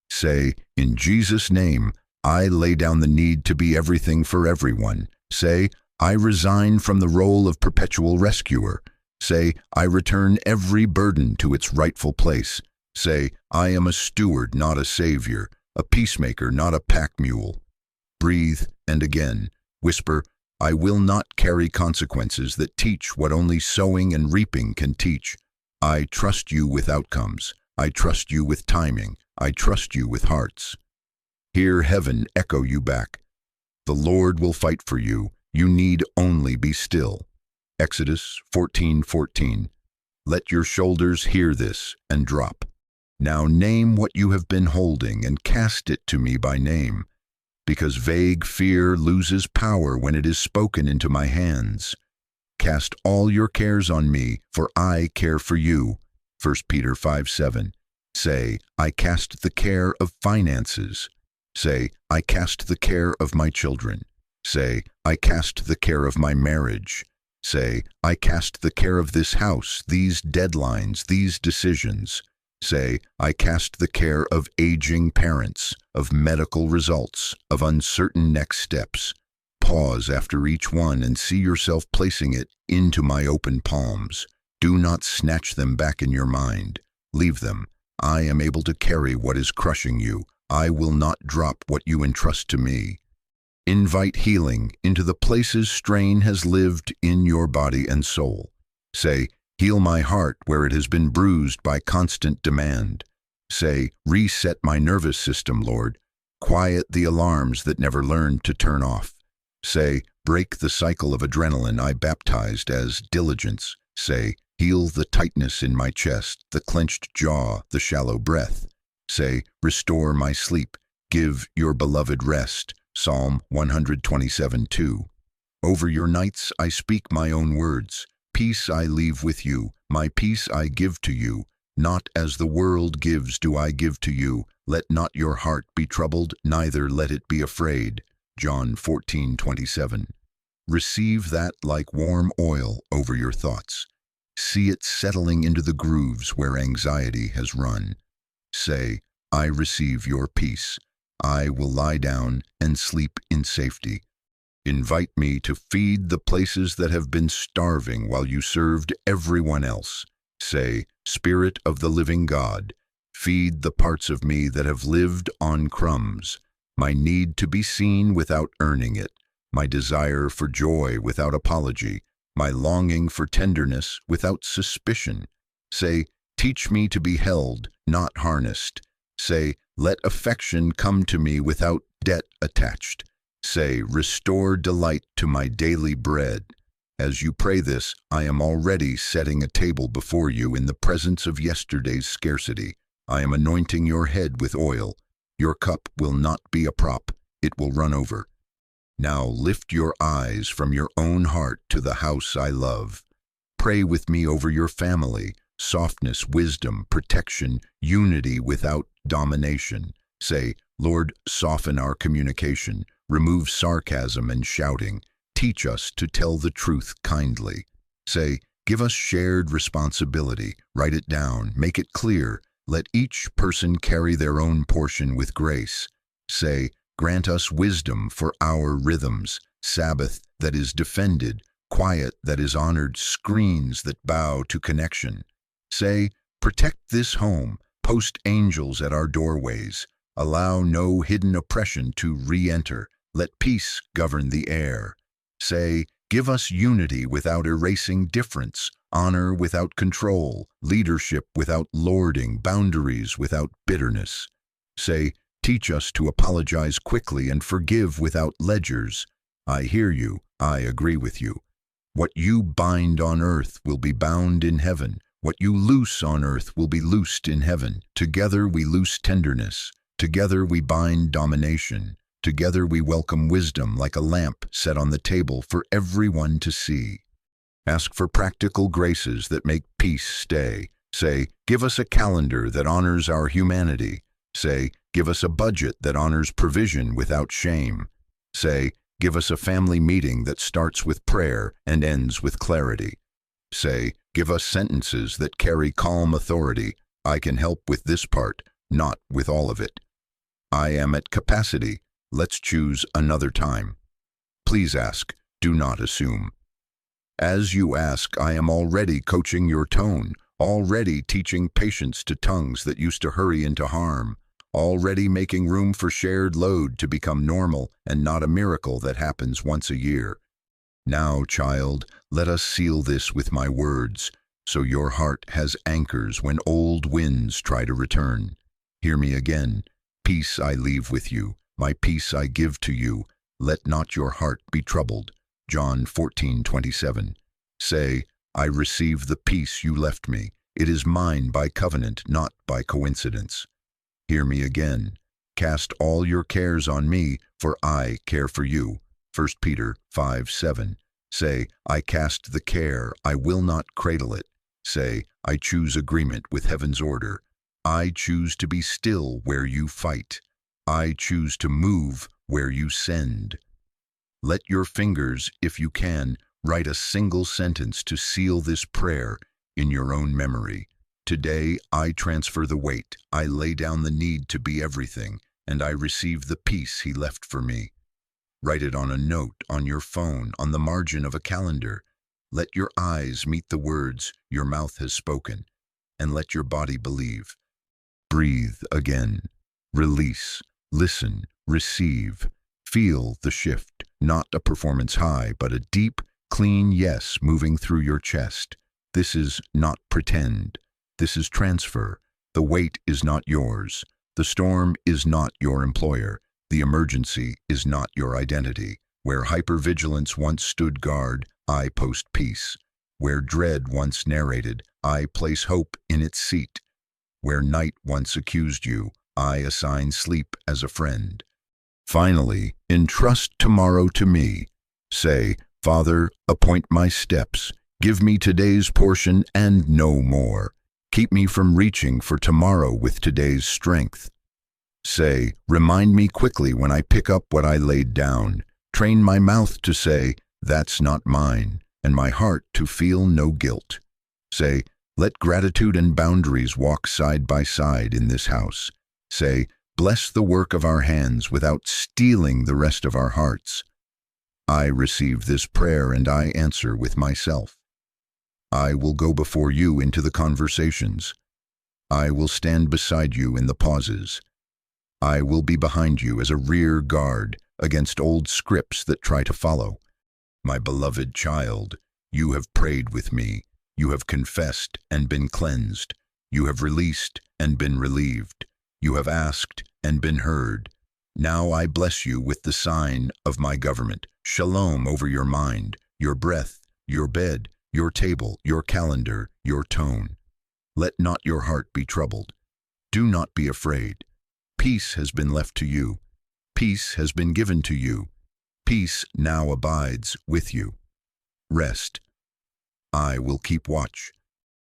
Say, in Jesus' name, I lay down the need to be everything for everyone. Say, I resign from the role of perpetual rescuer. Say, I return every burden to its rightful place. Say, I am a steward, not a savior, a peacemaker, not a pack mule. Breathe, and again, whisper, I will not carry consequences that teach what only sowing and reaping can teach. I trust you with outcomes. I trust you with timing. I trust you with hearts. Hear heaven echo you back. The Lord will fight for you. You need only be still. Exodus 14:14. Let your shoulders hear this and drop. Now name what you have been holding and cast it to me by name, because vague fear loses power when it is spoken into my hands. Cast all your cares on me, for I care for you. 1 Peter 5:7. Say, I cast the care of finances. Say, I cast the care of my children. Say, I cast the care of my marriage. Say, I cast the care of this house, these deadlines, these decisions. Say, I cast the care of aging parents, of medical results, of uncertain next steps. Pause after each one and see yourself placing it into my open palms. Do not snatch them back in your mind. Leave them. I am able to carry what is crushing you. I will not drop what you entrust to me. Invite healing into the places strain has lived in your body and soul. Say, heal my heart where it has been bruised by constant demand. Say, reset my nervous system, Lord. Quiet the alarms that never learned to turn off. Say, break the cycle of adrenaline I baptized as diligence. Say, heal the tightness in my chest, the clenched jaw, the shallow breath. Say, restore my sleep. Give your beloved rest. Psalm 127:2. Over your nights I speak my own words. Peace I leave with you, my peace I give to you. Not as the world gives do I give to you. Let not your heart be troubled, neither let it be afraid. John 14:27. Receive that like warm oil over your thoughts. See it settling into the grooves where anxiety has run. Say, I receive your peace. I will lie down and sleep in safety. Invite me to feed the places that have been starving while you served everyone else. Say, Spirit of the living God, feed the parts of me that have lived on crumbs. My need to be seen without earning it. My desire for joy without apology. My longing for tenderness without suspicion. Say, teach me to be held, not harnessed. Say, let affection come to me without debt attached. Say, restore delight to my daily bread. As you pray this, I am already setting a table before you in the presence of yesterday's scarcity. I am anointing your head with oil. Your cup will not be a prop, it will run over. Now lift your eyes from your own heart to the house I love. Pray with me over your family, softness, wisdom, protection, unity without domination. Say, Lord, soften our communication, remove sarcasm and shouting. Teach us to tell the truth kindly. Say, give us shared responsibility. Write it down, make it clear. Let each person carry their own portion with grace. Say, grant us wisdom for our rhythms, Sabbath that is defended, quiet that is honored, screens that bow to connection. Say, protect this home, post angels at our doorways. Allow no hidden oppression to re-enter. Let peace govern the air. Say, give us unity without erasing difference, honor without control, leadership without lording, boundaries without bitterness. Say, teach us to apologize quickly and forgive without ledgers. I hear you, I agree with you. What you bind on earth will be bound in heaven. What you loose on earth will be loosed in heaven. Together we loose tenderness. Together we bind domination. Together we welcome wisdom like a lamp set on the table for everyone to see. Ask for practical graces that make peace stay. Say, give us a calendar that honors our humanity. Say, give us a budget that honors provision without shame. Say, give us a family meeting that starts with prayer and ends with clarity. Say, give us sentences that carry calm authority. I can help with this part, not with all of it. I am at capacity. Let's choose another time. Please ask, do not assume. As you ask, I am already coaching your tone, already teaching patience to tongues that used to hurry into harm, already making room for shared load to become normal and not a miracle that happens once a year. Now, child, let us seal this with my words, so your heart has anchors when old winds try to return. Hear me again. Peace I leave with you, my peace I give to you. Let not your heart be troubled. John 14:27. Say, I receive the peace you left me. It is mine by covenant, not by coincidence. Hear me again. Cast all your cares on me, for I care for you. 1 Peter 5:7. Say, I cast the care, I will not cradle it. Say, I choose agreement with heaven's order. I choose to be still where you fight. I choose to move where you send. Let your fingers, if you can, write a single sentence to seal this prayer in your own memory. Today, I transfer the weight. I lay down the need to be everything, and I receive the peace He left for me. Write it on a note, on your phone, on the margin of a calendar. Let your eyes meet the words your mouth has spoken, and let your body believe. Breathe again. Release. Listen. Receive. Feel the shift. Not a performance high, but a deep, clean yes moving through your chest. This is not pretend. This is transfer. The weight is not yours. The storm is not your employer. The emergency is not your identity. Where hypervigilance once stood guard, I post peace. Where dread once narrated, I place hope in its seat. Where night once accused you, I assign sleep as a friend. Finally, entrust tomorrow to me. Say, Father, appoint my steps. Give me today's portion and no more. Keep me from reaching for tomorrow with today's strength. Say, remind me quickly when I pick up what I laid down. Train my mouth to say, that's not mine, and my heart to feel no guilt. Say, let gratitude and boundaries walk side by side in this house. Say, bless the work of our hands without stealing the rest of our hearts. I receive this prayer and I answer with myself. I will go before you into the conversations. I will stand beside you in the pauses. I will be behind you as a rear guard against old scripts that try to follow. My beloved child, you have prayed with me. You have confessed and been cleansed. You have released and been relieved. You have asked and been heard. Now I bless you with the sign of my government. Shalom over your mind, your breath, your bed, your table, your calendar, your tone. Let not your heart be troubled. Do not be afraid. Peace has been left to you. Peace has been given to you. Peace now abides with you. Rest. I will keep watch.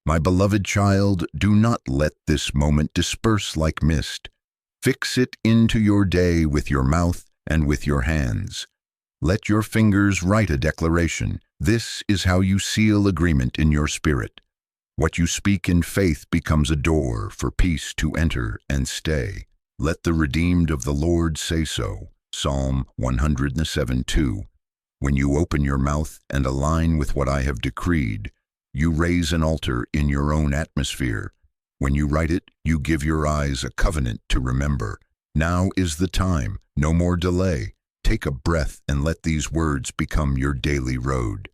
My beloved child, do not let this moment disperse like mist. Fix it into your day with your mouth and with your hands. Let your fingers write a declaration. This is how you seal agreement in your spirit. What you speak in faith becomes a door for peace to enter and stay. Let the redeemed of the Lord say so. Psalm 107:2. When you open your mouth and align with what I have decreed, you raise an altar in your own atmosphere. When you write it, you give your eyes a covenant to remember. Now is the time, no more delay. Take a breath and let these words become your daily road.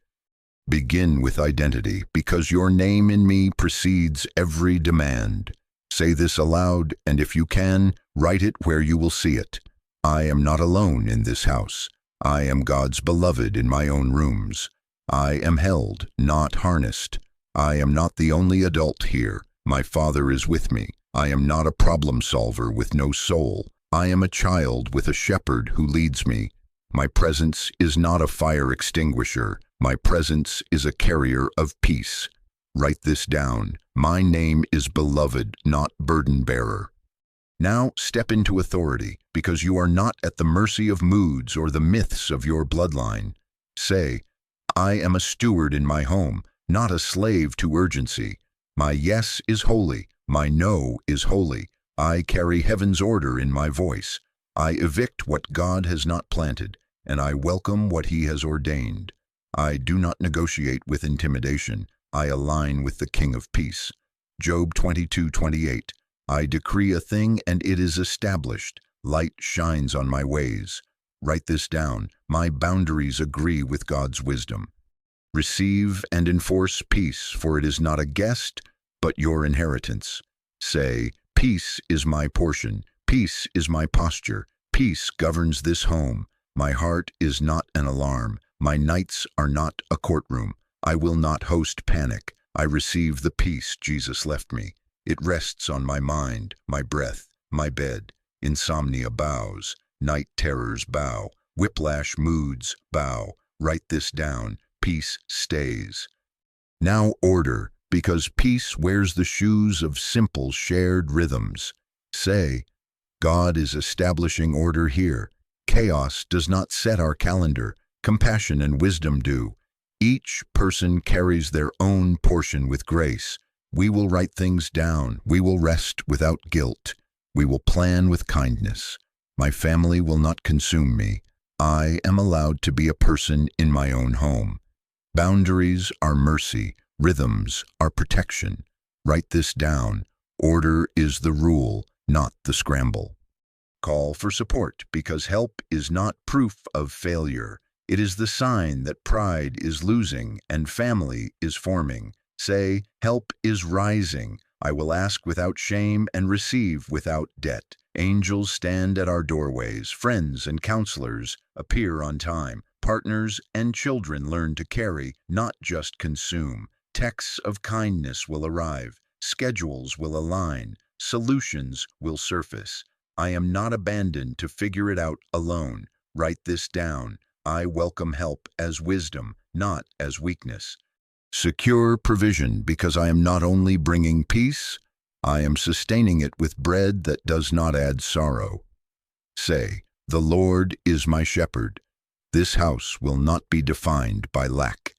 Begin with identity, because your name in me precedes every demand. Say this aloud, and if you can, write it where you will see it. I am not alone in this house. I am God's beloved in my own rooms. I am held, not harnessed. I am not the only adult here. My Father is with me. I am not a problem solver with no soul. I am a child with a shepherd who leads me. My presence is not a fire extinguisher. My presence is a carrier of peace. Write this down. My name is beloved, not burden bearer. Now step into authority, because you are not at the mercy of moods or the myths of your bloodline. Say, I am a steward in my home, not a slave to urgency. My yes is holy. My no is holy. I carry heaven's order in my voice. I evict what God has not planted, and I welcome what He has ordained. I do not negotiate with intimidation. I align with the King of Peace. Job 22:28. I decree a thing and it is established. Light shines on my ways. Write this down. My boundaries agree with God's wisdom. Receive and enforce peace, for it is not a guest, but your inheritance. Say, peace is my portion. Peace is my posture. Peace governs this home. My heart is not an alarm. My nights are not a courtroom. I will not host panic. I receive the peace Jesus left me. It rests on my mind, my breath, my bed. Insomnia bows, night terrors bow, whiplash moods bow. Write this down, peace stays. Now order, because peace wears the shoes of simple shared rhythms. Say, God is establishing order here. Chaos does not set our calendar, compassion and wisdom do. Each person carries their own portion with grace. We will write things down. We will rest without guilt. We will plan with kindness. My family will not consume me. I am allowed to be a person in my own home. Boundaries are mercy. Rhythms are protection. Write this down. Order is the rule, not the scramble. Call for support, because help is not proof of failure. It is the sign that pride is losing and family is forming. Say, help is rising. I will ask without shame and receive without debt. Angels stand at our doorways. Friends and counselors appear on time. Partners and children learn to carry, not just consume. Texts of kindness will arrive. Schedules will align. Solutions will surface. I am not abandoned to figure it out alone. Write this down. I welcome help as wisdom, not as weakness. Secure provision, because I am not only bringing peace, I am sustaining it with bread that does not add sorrow. Say, the Lord is my shepherd. This house will not be defined by lack.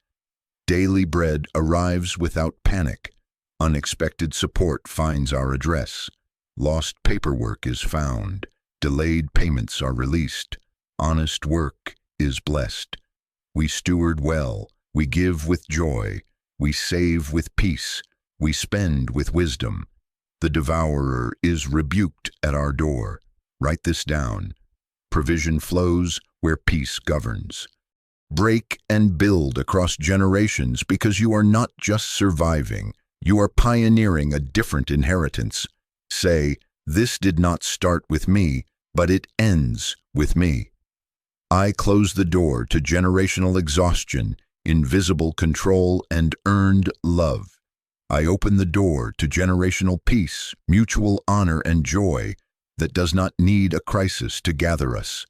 Daily bread arrives without panic. Unexpected support finds our address. Lost paperwork is found. Delayed payments are released. Honest work is blessed. We steward well. We give with joy. We save with peace. We spend with wisdom. The devourer is rebuked at our door. Write this down. Provision flows where peace governs. Break and build across generations, because you are not just surviving. You are pioneering a different inheritance. Say, this did not start with me, but it ends with me. I close the door to generational exhaustion, invisible control, and earned love. I open the door to generational peace, mutual honor, and joy that does not need a crisis to gather us.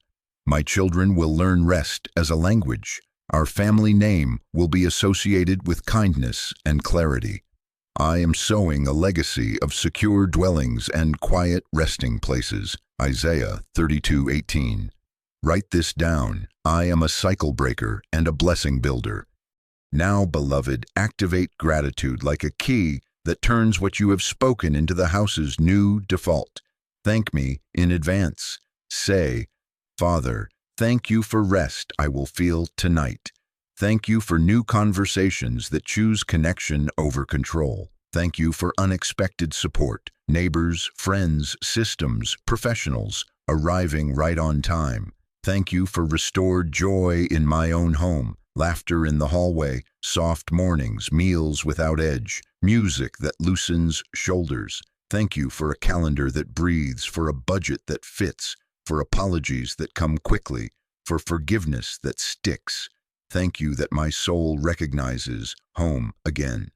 My children will learn rest as a language. Our family name will be associated with kindness and clarity. I am sowing a legacy of secure dwellings and quiet resting places. Isaiah 32:18. Write this down. I am a cycle breaker and a blessing builder. Now, beloved, activate gratitude like a key that turns what you have spoken into the house's new default. Thank me in advance. Say, Father, thank you for rest I will feel tonight. Thank you for new conversations that choose connection over control. Thank you for unexpected support, neighbors, friends, systems, professionals, arriving right on time. Thank you for restored joy in my own home, laughter in the hallway, soft mornings, meals without edge, music that loosens shoulders. Thank you for a calendar that breathes, for a budget that fits, for apologies that come quickly, for forgiveness that sticks. Thank you that my soul recognizes home again.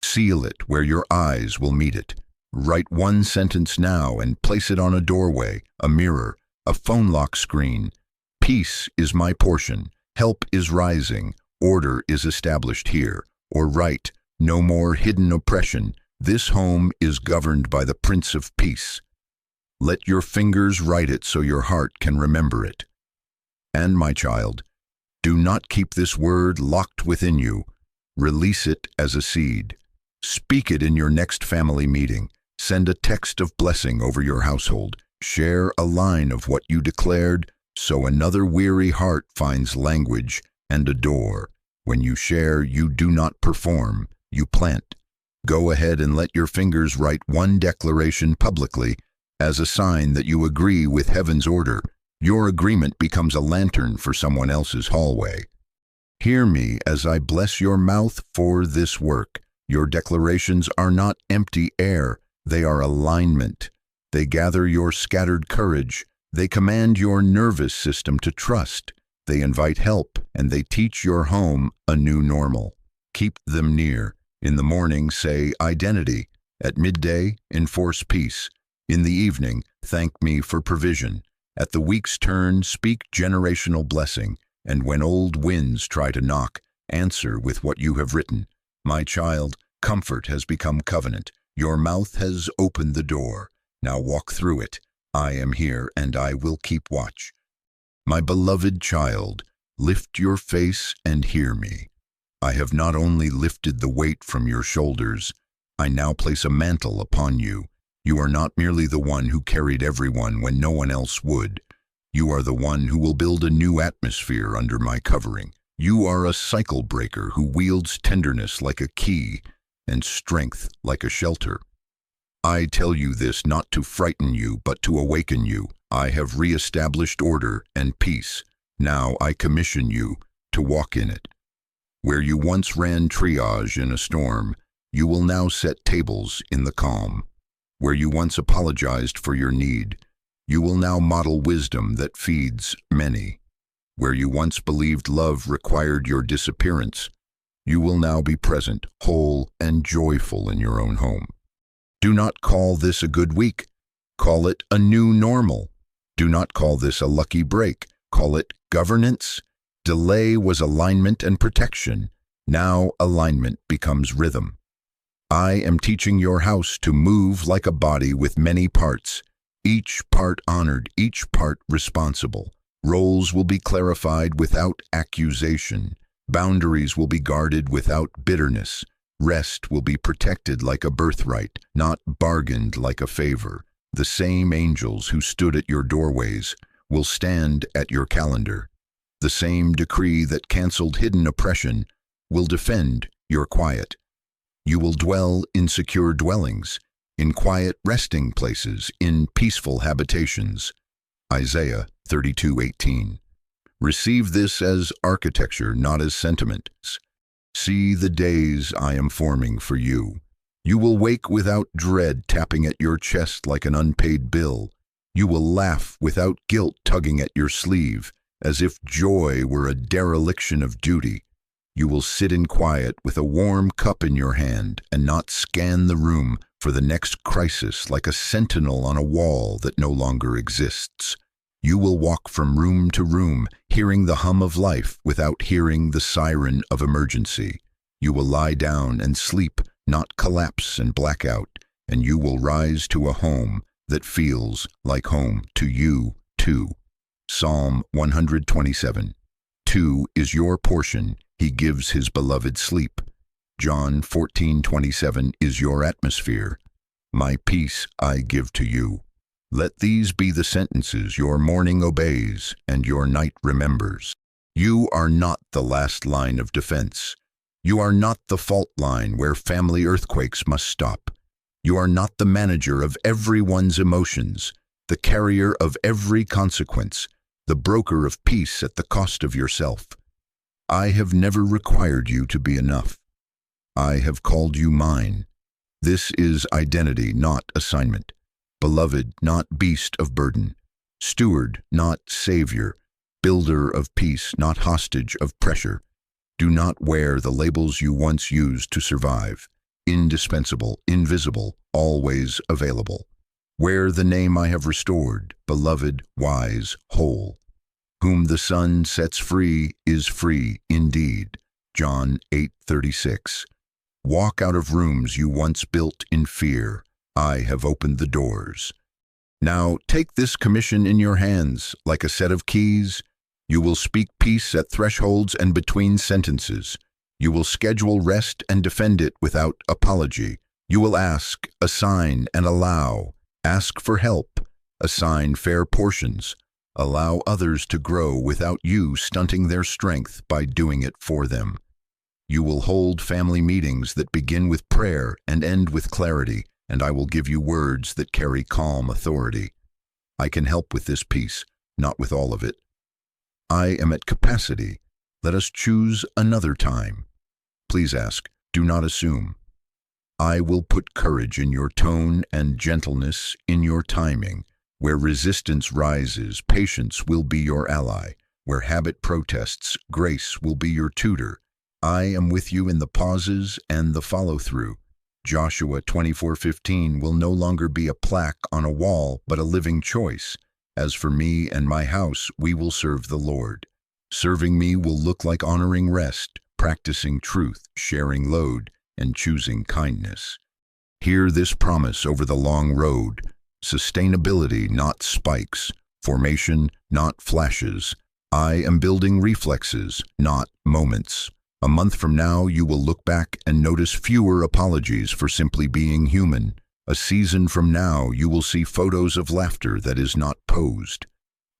Seal it where your eyes will meet it. Write one sentence now and place it on a doorway, a mirror, a phone lock screen. Peace is my portion. Help is rising. Order is established here. Or write, no more hidden oppression. This home is governed by the Prince of Peace. Let your fingers write it so your heart can remember it. And my child, do not keep this word locked within you. Release it as a seed. Speak it in your next family meeting. Send a text of blessing over your household. Share a line of what you declared so another weary heart finds language and a door. When you share, you do not perform, you plant. Go ahead and let your fingers write one declaration publicly as a sign that you agree with heaven's order. Your agreement becomes a lantern for someone else's hallway. Hear me as I bless your mouth for this work. Your declarations are not empty air, they are alignment. They gather your scattered courage. They command your nervous system to trust. They invite help, and they teach your home a new normal. Keep them near. In the morning, say identity. At midday, enforce peace. In the evening, thank me for provision. At the week's turn, speak generational blessing. And when old winds try to knock, answer with what you have written. My child, comfort has become covenant. Your mouth has opened the door. Now walk through it. I am here, and I will keep watch. My beloved child, lift your face and hear me. I have not only lifted the weight from your shoulders, I now place a mantle upon you. You are not merely the one who carried everyone when no one else would. You are the one who will build a new atmosphere under my covering. You are a cycle breaker who wields tenderness like a key and strength like a shelter. I tell you this not to frighten you, but to awaken you. I have reestablished order and peace. Now I commission you to walk in it. Where you once ran triage in a storm, you will now set tables in the calm. Where you once apologized for your need, you will now model wisdom that feeds many. Where you once believed love required your disappearance, you will now be present, whole, and joyful in your own home. Do not call this a good week. Call it a new normal. Do not call this a lucky break. Call it governance. Delay was alignment and protection. Now alignment becomes rhythm. I am teaching your house to move like a body with many parts, each part honored, each part responsible. Roles will be clarified without accusation. Boundaries will be guarded without bitterness. Rest will be protected like a birthright, not bargained like a favor. The same angels who stood at your doorways will stand at your calendar. The same decree that canceled hidden oppression will defend your quiet. You will dwell in secure dwellings, in quiet resting places, in peaceful habitations. Isaiah 32:18. Receive this as architecture, not as sentiments. See the days I am forming for you. You will wake without dread tapping at your chest like an unpaid bill. You will laugh without guilt tugging at your sleeve, as if joy were a dereliction of duty. You will sit in quiet with a warm cup in your hand and not scan the room for the next crisis like a sentinel on a wall that no longer exists. You will walk from room to room, hearing the hum of life without hearing the siren of emergency. You will lie down and sleep, not collapse and black out, and you will rise to a home that feels like home to you, too. Psalm 127. 2 is your portion. He gives his beloved sleep. John 14:27 is your atmosphere. My peace I give to you. Let these be the sentences your morning obeys and your night remembers. You are not the last line of defense. You are not the fault line where family earthquakes must stop. You are not the manager of everyone's emotions, the carrier of every consequence, the broker of peace at the cost of yourself. I have never required you to be enough. I have called you mine. This is identity, not assignment. Beloved, not beast of burden. Steward, not savior. Builder of peace, not hostage of pressure. Do not wear the labels you once used to survive. Indispensable, invisible, always available. Wear the name I have restored, beloved, wise, whole. Whom the Son sets free is free indeed. John 8:36. Walk out of rooms you once built in fear. I have opened the doors. Now take this commission in your hands like a set of keys. You will speak peace at thresholds and between sentences. You will schedule rest and defend it without apology. You will ask, assign, and allow. Ask for help. Assign fair portions. Allow others to grow without you stunting their strength by doing it for them. You will hold family meetings that begin with prayer and end with clarity, and I will give you words that carry calm authority. I can help with this piece, not with all of it. I am at capacity. Let us choose another time. Please ask, do not assume. I will put courage in your tone and gentleness in your timing. Where resistance rises, patience will be your ally. Where habit protests, grace will be your tutor. I am with you in the pauses and the follow-through. Joshua 24:15 will no longer be a plaque on a wall, but a living choice. As for me and my house, we will serve the Lord. Serving me will look like honoring rest, practicing truth, sharing load, and choosing kindness. Hear this promise over the long road: sustainability, not spikes; formation, not flashes. I am building reflexes, not moments. A month from now, you will look back and notice fewer apologies for simply being human. A season from now, you will see photos of laughter that is not posed.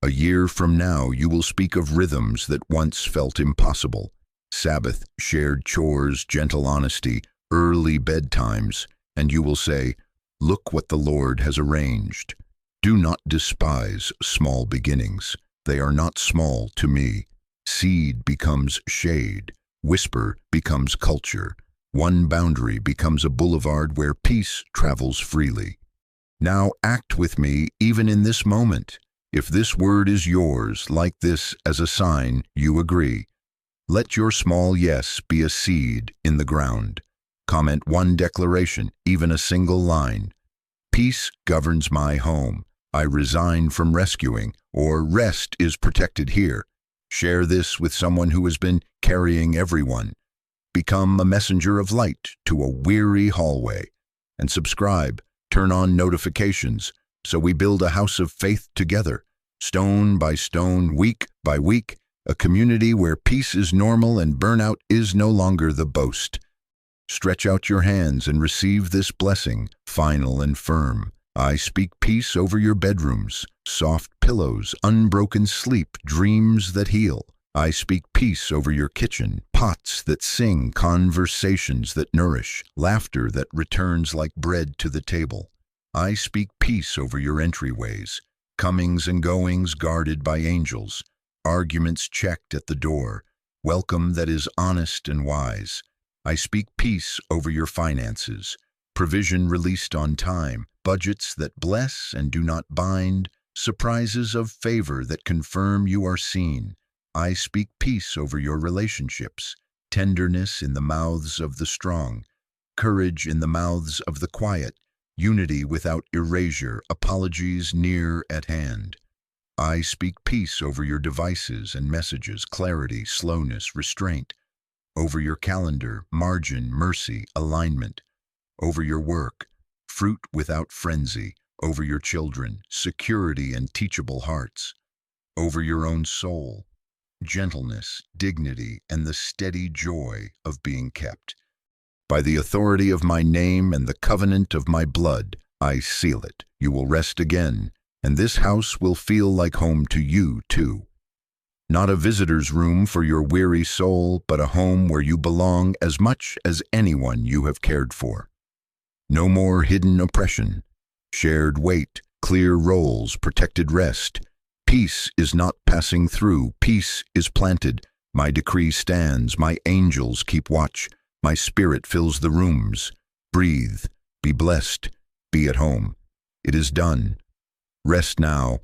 A year from now, you will speak of rhythms that once felt impossible. Sabbath, shared chores, gentle honesty, early bedtimes, and you will say, "Look what the Lord has arranged." Do not despise small beginnings. They are not small to me. Seed becomes shade. Whisper becomes culture. One boundary becomes a boulevard where peace travels freely. Now act with me even in this moment. If this word is yours, like this as a sign you agree. Let your small yes be a seed in the ground. Comment one declaration, even a single line. Peace governs my home. I resign from rescuing, or rest is protected here. Share this with someone who has been carrying everyone. Become a messenger of light to a weary hallway. And subscribe, turn on notifications, so we build a house of faith together, stone by stone, week by week, a community where peace is normal and burnout is no longer the boast. Stretch out your hands and receive this blessing, final and firm. I speak peace over your bedrooms, soft pillows, unbroken sleep, dreams that heal. I speak peace over your kitchen, pots that sing, conversations that nourish, laughter that returns like bread to the table. I speak peace over your entryways, comings and goings guarded by angels, arguments checked at the door, welcome that is honest and wise. I speak peace over your finances, provision released on time, budgets that bless and do not bind, surprises of favor that confirm you are seen. I speak peace over your relationships, tenderness in the mouths of the strong, courage in the mouths of the quiet, unity without erasure, apologies near at hand. I speak peace over your devices and messages, clarity, slowness, restraint, over your calendar, margin, mercy, alignment, over your work, fruit without frenzy, over your children, security and teachable hearts, over your own soul, gentleness, dignity, and the steady joy of being kept. By the authority of my name and the covenant of my blood, I seal it. You will rest again, and this house will feel like home to you too. Not a visitor's room for your weary soul, but a home where you belong as much as anyone you have cared for. No more hidden oppression, shared weight, clear roles, protected rest. Peace is not passing through, peace is planted. My decree stands, my angels keep watch, my spirit fills the rooms. Breathe, be blessed, be at home. It is done. Rest now,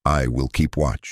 I will keep watch.